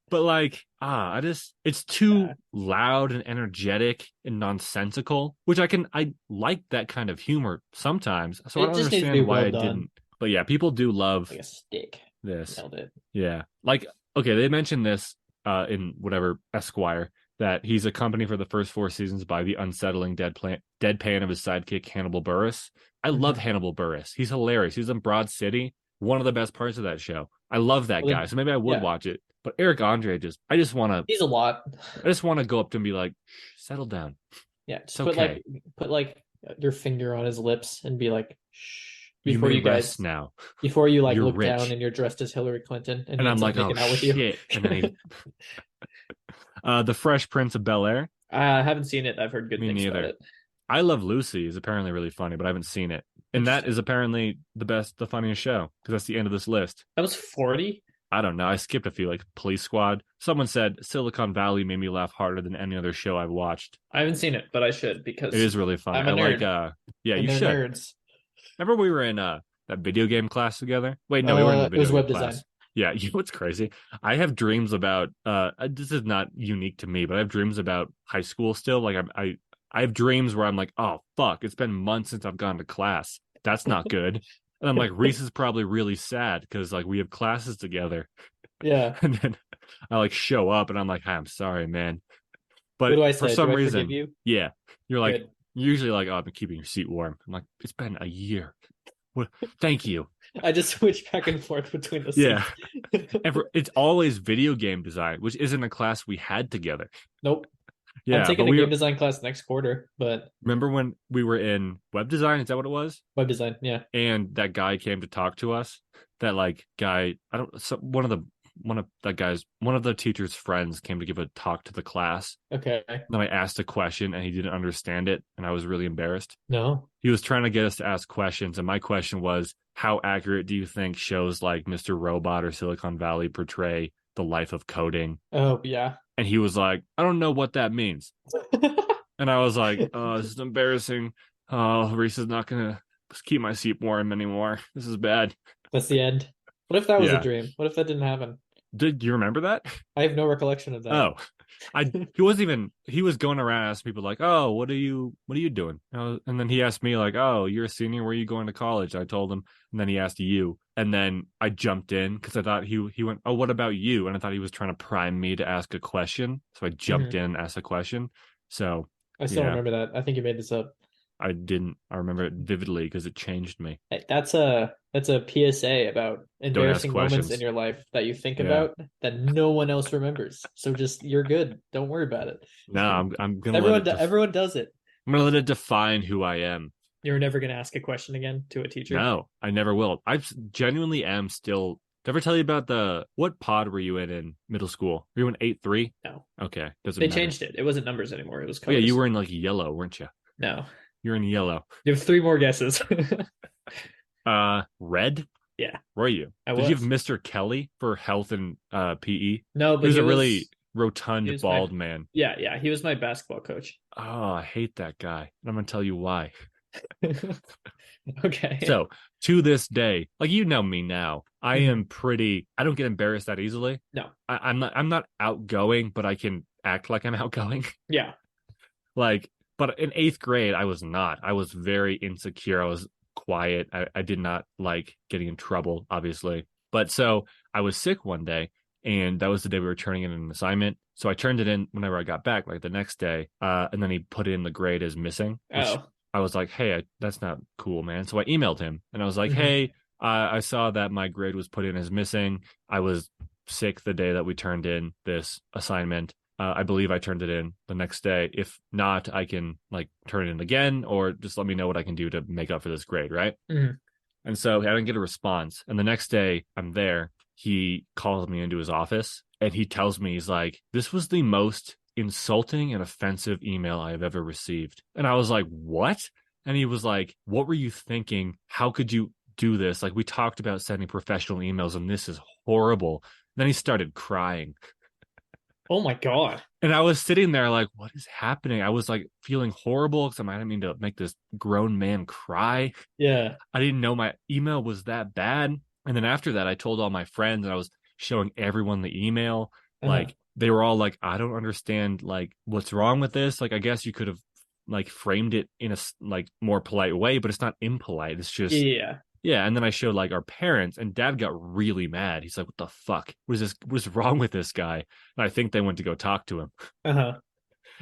But like, it's too Yeah. loud and energetic and nonsensical, which I like that kind of humor sometimes. So I It don't just needs to be understand why well I done, didn't. But yeah, people do love like a stick. this. Nailed it. Yeah. Like, okay, they mentioned this in whatever Esquire that he's accompanied for the first four seasons by the unsettling deadpan of his sidekick Hannibal Buress. I love Hmm. Hannibal Buress. He's hilarious. He's in Broad City. One of the best parts of that show. I love that Well, guy. So maybe I would yeah, watch it. But Eric Andre I just want to he's a lot. go up to him and be like, settle down. Yeah, It's just okay. put like your finger on his lips and be like, shh, You before may you rest guys, now. before you like You're look down rich. and you're dressed as Hillary Clinton and And he I'm ends up like, oh making out with you. shit. And then the Fresh Prince of Bel Air. I haven't seen it. I've heard good Me things about neither. it. I Love Lucy is apparently really funny, but I haven't seen it. And that Interesting. is apparently the funniest show because that's the end of this list. That was 40. I don't know. I skipped a few, like Police Squad. Someone said Silicon Valley made me laugh harder than any other show I've watched. I haven't seen it, but I should It because is really funny. I'm a I like, nerd yeah, and you they're should. nerds. Remember we were in that video game class together? Wait, no, we weren't in the It was video game web design. class. Yeah, you know what's crazy? I have dreams about this is not unique to me, but I have dreams about high school still. Like I have dreams where I'm like, oh fuck, it's been months since I've gone to class. That's not good. And I'm like, Reese is probably really sad because like we have classes together. Yeah. And then I like show up and I'm like, hi, I'm sorry, man. What But do I for say? some Do I forgive reason, you? yeah, you're like Good. usually like, oh, I've been keeping your seat warm. I'm like, it's been a year. What? Thank you. I just switch back and forth between the Yeah. seats. It's always video game design, which isn't a class we had together. Nope. I'm Yeah, but taking a game design class next quarter, but remember when we were in web design? Is that what it was? web design, yeah. And that guy came to talk to us. That like guy, I don't. One of the teacher's friends came to give a talk to the class. Okay. Then I asked a question and he didn't understand it, and I was really embarrassed. No. He was trying to get us to ask questions, and my question was, how accurate do you think shows like Mr. Robot or Silicon Valley portray the life of coding? Oh, yeah. And he was like, I don't know what that means. And I was like, oh, this is embarrassing. Oh, Reese is not gonna keep my seat warm anymore. This is bad. That's the end. What if that was a Yeah. dream? What if that didn't happen? Did you remember that? I have no recollection of that. Oh, he wasn't even, he was going around asking people like, oh, what are you doing? And then he asked me like, oh, you're a senior, where are you going to college? I told him, and then he asked you. And then I jumped in because I thought he went, oh, what about you? And I thought he was trying to prime me to ask a question. So I jumped Mhm. in and asked a question. So I still yeah, remember that. I think you made this up. I didn't, I remember it vividly because it changed me. Hey, that's a PSA about Don't ask embarrassing moments in questions. your life that you think Yeah. about that no one else remembers. So just you're good. Don't worry about No, it. I'm gonna let it Everyone does it. I'm gonna let it define who I am. You're never gonna ask a question again to a teacher. No, I never will. I genuinely am still. Did I ever tell you about the what pod were you in middle school? Were you in 8-3? No. Okay, doesn't They matter. changed it. It wasn't numbers anymore. It was Oh yeah, you colors. were in like yellow, weren't you? No. You're in yellow. You have three more guesses. Red. Yeah, Were you? I Did you have was. Mr. Kelly for health and PE? No, He but was he a really was he rotund, was my bald man. yeah, he was my basketball coach. Oh, I hate that guy. And I'm gonna tell you why. Okay. So to this day, like you know me now, I Mhm. am pretty. I don't get embarrassed that easily. No. I'm not. I'm not outgoing, but I can act like I'm outgoing. Yeah. Like, but in eighth grade, I was not. I was very insecure. I was quiet. I did not like getting in trouble, obviously. But so I was sick one day, and that was the day we were turning in an assignment. So I turned it in whenever I got back, like the next day. And then he put in the grade as missing, which Oh. I was like, hey, that's not cool, man. So I emailed him and I was like, Hmm. hey, I saw that my grade was put in as missing. I was sick the day that we turned in this assignment. I believe I turned it in the next day. If not, I can like turn it in again or just let me know what I can do to make up for this grade, right? Hmm. And so I didn't get a response. And the next day I'm there. He calls me into his office and he tells me, he's like, this was the most insulting and offensive email I have ever received. And I was like, what? And he was like, what were you thinking? How could you do this? Like, we talked about sending professional emails and this is horrible. Then he started crying. Oh my God. And I was sitting there like, what is happening? I was like feeling horrible because I didn't mean to make this grown man cry. Yeah. I didn't know my email was that bad. And then after that, I told all my friends and I was showing everyone the email. Uh-huh. Like they were all like, I don't understand like what's wrong with this. Like I guess you could have like framed it in a like more polite way, but it's not impolite. It's just Yeah. yeah. And then I showed like our parents and dad got really mad. He's like, what the fuck? What is this? What's wrong with this guy? And I think they went to go talk to him. Uh-huh.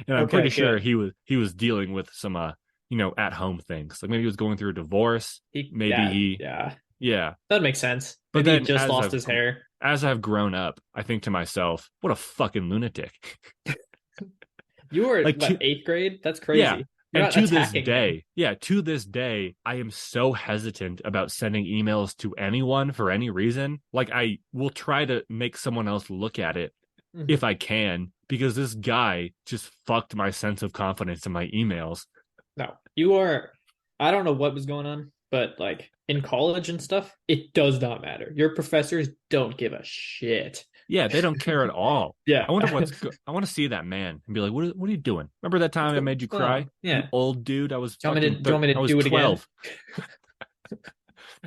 And I'm pretty Okay, sure good. he was dealing with some at home things. Like maybe he was going through a divorce. Maybe Yeah, he yeah. yeah. That makes sense. But Maybe he then just lost his hair. as I've grown up, I think to myself, what a fucking lunatic. You were Like what, to eighth grade? That's yeah. crazy. You're And not attacking him. to this day, I am so hesitant about sending emails to anyone for any reason. Like I will try to make someone else look at it Mhm. if I can, because this guy just fucked my sense of confidence in my emails. No, you are. I don't know what was going on, but like in college and stuff, it does not matter. Your professors don't give a shit. Yeah, they don't care at all. Yeah. I wonder I want to see that man and be like, what are you doing? Remember that time I made you What's going cry? on? You Yeah. old dude. Do you want me I to was do it again? 12.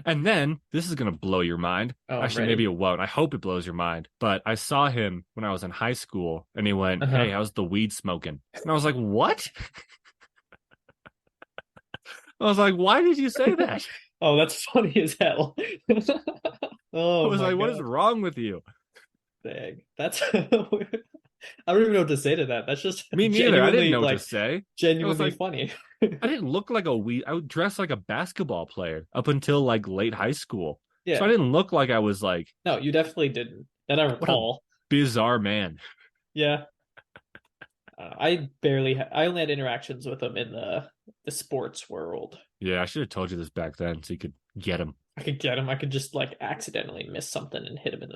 And then this is gonna blow your mind. Oh, I'm Actually, maybe ready. it won't. I hope it blows your mind. But I saw him when I was in high school and he went, hey, Uh-huh. how's the weed smoking? And I was like, what? I was like, why did you say that? Oh, that's funny as hell. I Oh was my like, what is God. wrong with you? Dang. That's I don't even know what to say to that. That's just Me neither. I didn't genuinely know what to like say. I was genuinely like, funny. I didn't look like a weed. I would dress like a basketball player up until like late high school. So I Yeah. didn't look like I was like, No, you definitely didn't. That I what a recall. bizarre man. Yeah. I only had interactions with him in the sports world. Yeah, I should have told you this back then so you could get him. I could get him. I could just like accidentally miss something and hit him in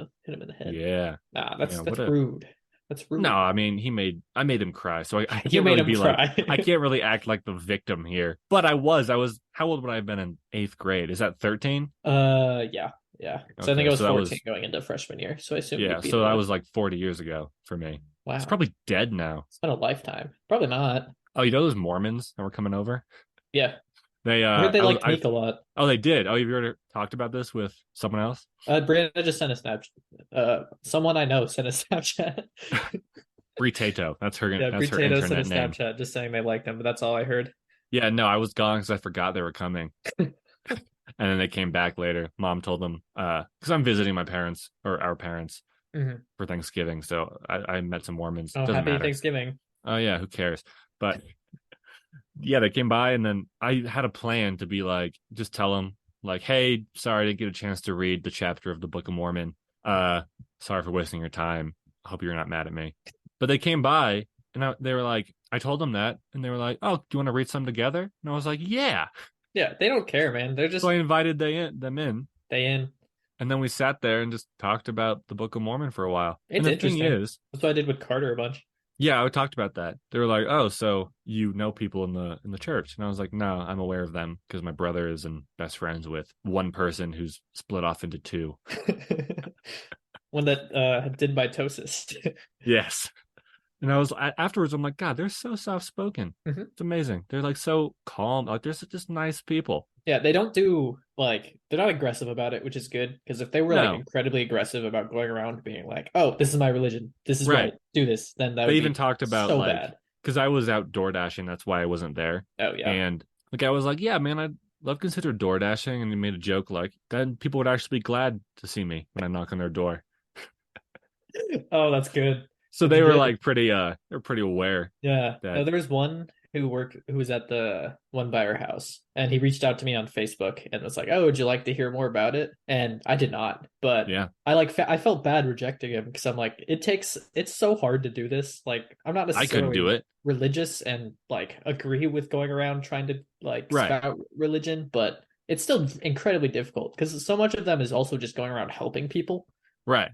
the head. Yeah. Nah, Yeah. that's What a rude. That's no, rude. I mean I made him cry. So I You can't made really him be like cry. I can't really act like the victim here. But I was how old would I have been in eighth grade? Is that 13? Yeah, yeah. So I think Okay, I was so that 14 was going into freshman year. So I assume yeah, you'd be in so that the was like 40 years ago for me. He's wow. probably dead now. It's been a lifetime. Probably not. Oh, you know those Mormons that were coming over? Yeah. They I heard they I was like I Meek a lot. oh they did. Oh, have you ever talked about this with someone else? Brianna just sent a Snapchat. Someone I know sent a Snapchat. Brie Tato. Yeah, That's her Britato sent a internet name. Snapchat just saying they liked them, but that's all I heard. Yeah, no, I was gone because I forgot they were coming. And then they came back later. Mom told them, because I'm visiting my parents or our parents Hmm. for Thanksgiving. So I met some Mormons. Oh, Doesn't happy matter. Thanksgiving. Oh yeah, who cares? But yeah, they came by and then I had a plan to be like, just tell them like, hey, sorry I didn't get a chance to read the chapter of the Book of Mormon. Uh, sorry for wasting your time. I hope you're not mad at me. But they came by and they were like, I told them that, and they were like, oh, do you want to read some together? And I was like, yeah. Yeah, they don't care, man. They're So I just invited them in, they in. and then we sat there and just talked about the Book of Mormon for a while. And It's the thing interesting. is, That's what I did with Carter a bunch. yeah, I talked about that. They were like, "Oh, so you know people in the church?" And I was like, "No, I'm aware of them because my brother is and best friends with one person who's split off into two." One that did mitosis. Yes. And afterwards, I'm like, God, they're so soft spoken. Mhm. It's amazing. They're like so calm. Like they're just nice people. Yeah, they don't do like they're not aggressive about it, which is good. Because if they were like No, incredibly aggressive about going around being like, "Oh, this is my religion. This is right. right. Do this," then that They would even be talked about so like, bad. because I was out door dashing, that's why I wasn't there. Oh yeah. And like I was like, yeah, man, I'd love to consider door dashing. And he made a joke like, then people would actually be glad to see me when I knock on their door. Oh, that's good. So That's they were good. like they're pretty aware Yeah. No, that there was one who was at the one by our house, and he reached out to me on Facebook and was like, "Oh, would you like to hear more about it?" And I did not, but yeah, I felt bad rejecting him because I'm like, it's so hard to do this. Like, I'm not I couldn't do necessarily it. religious and like agree with going around trying to like Right, spout religion, but it's still incredibly difficult because so much of them is also just going around helping people. right.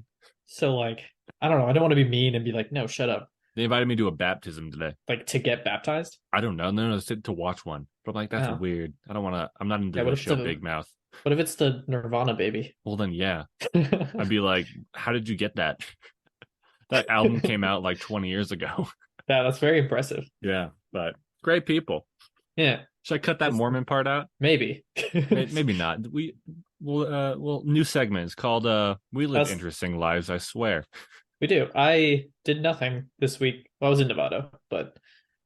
So like, I don't know. I don't want to be mean and be like, "No, shut up." They invited me to a baptism today. Like to get baptized. I don't know. No, to watch one. But I'm like, that's Oh, weird. I don't want to. I'm not into yeah. the show Big Mouth. What if it's the Nirvana baby? Well, then, yeah. I'd Yeah, be like, how did you get that? That album came out like 20 years ago. that's very impressive. Yeah, but great people. Yeah, Should I cut that that's Mormon part out? maybe. Maybe not. Well, new segment. It's called We Live That's Interesting Lives, I swear. we do. I did nothing this week. Well, I was in Nevada, but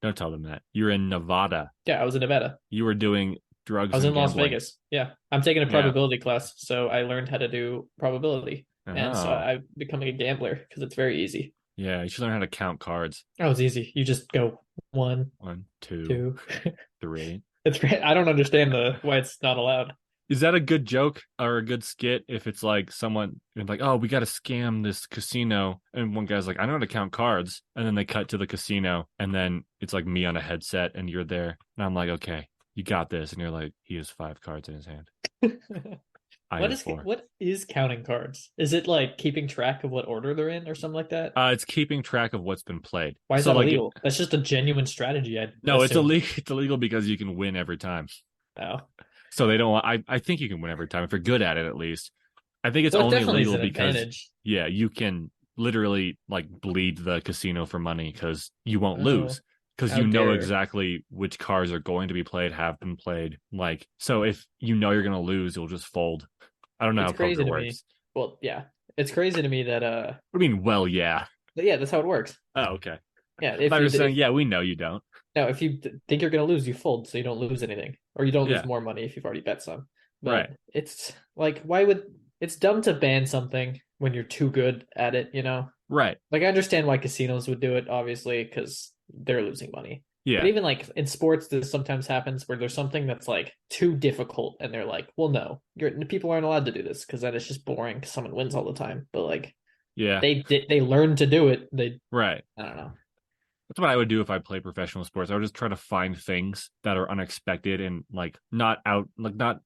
Don't tell them that. You're in Nevada. yeah, I was in Nevada. You were doing I drugs was and in Las gambling. Vegas. Yeah, I'm taking a Yeah. probability class, so I learned how to do probability, and so Oh. I'm becoming a gambler because it's very easy. Yeah, you should learn how to count cards. Oh, it's easy. You just go one, One, two, two. three. It's great. I don't understand the why it's not allowed. Is that a good joke or a good skit if it's like someone like, oh, we got to scam this casino, and one guy's like, I know how to count cards, and then they cut to the casino, and then it's like me on a headset, and you're there, and I'm like, okay, you got this, and you're like, he has 5 cards in his hand, I have four. What is counting cards? Is it like keeping track of what order they're in or something like that? It's keeping track of what's been played. Why is So that like, illegal? That's just a genuine strategy, I'd no, it's assume. illegal. It's illegal because you can win every time. Oh. So they don't. I think you can win every time if you're good at it, at least. I think it's Well, it only definitely is illegal an because advantage. yeah, you can literally like bleed the casino for money because you won't Oh, lose because how you know dare. exactly which cards are going to be played, have been played. Like so, if you know you're going to lose, you'll just fold. I don't know It's how crazy poker to me. works. Well, yeah. It's crazy to me that I mean, well, yeah. yeah, that's how it works. Oh, okay. Yeah, I thought you were saying, yeah, we know you don't. no, if you think you're gonna lose, you fold so you don't lose anything. Or you don't lose Yeah, more money if you've already bet some. right, But it's like why would it's dumb to ban something when you're too good at it, you know? right. Like I understand why casinos would do it, obviously, because they're losing money. But Yeah, even like in sports, this sometimes happens where there's something that's like too difficult, and they're like, "Well, no, people aren't allowed to do this because then it's just boring because someone wins all the time." But like yeah, they learn to do it. They right. I don't know. That's what I would do if I play professional sports. I would just try to find things that are unexpected and like not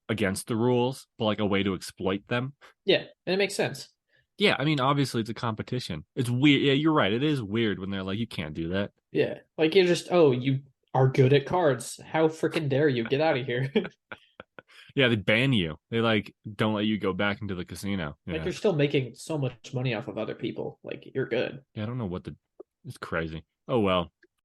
against the rules, but like a way to exploit them. Yeah, and it makes sense. Yeah, I mean, obviously it's a competition. It's weird. Yeah, you're right. It is weird when they're like, you can't do that. Yeah, like you're just you are good at cards. How freaking dare you get out of here? Yeah, they ban you. They like don't let you go back into the casino. Like Yeah, you're still making so much money off of other people. Like you're good. yeah. I don't know what the. It's crazy. Oh well.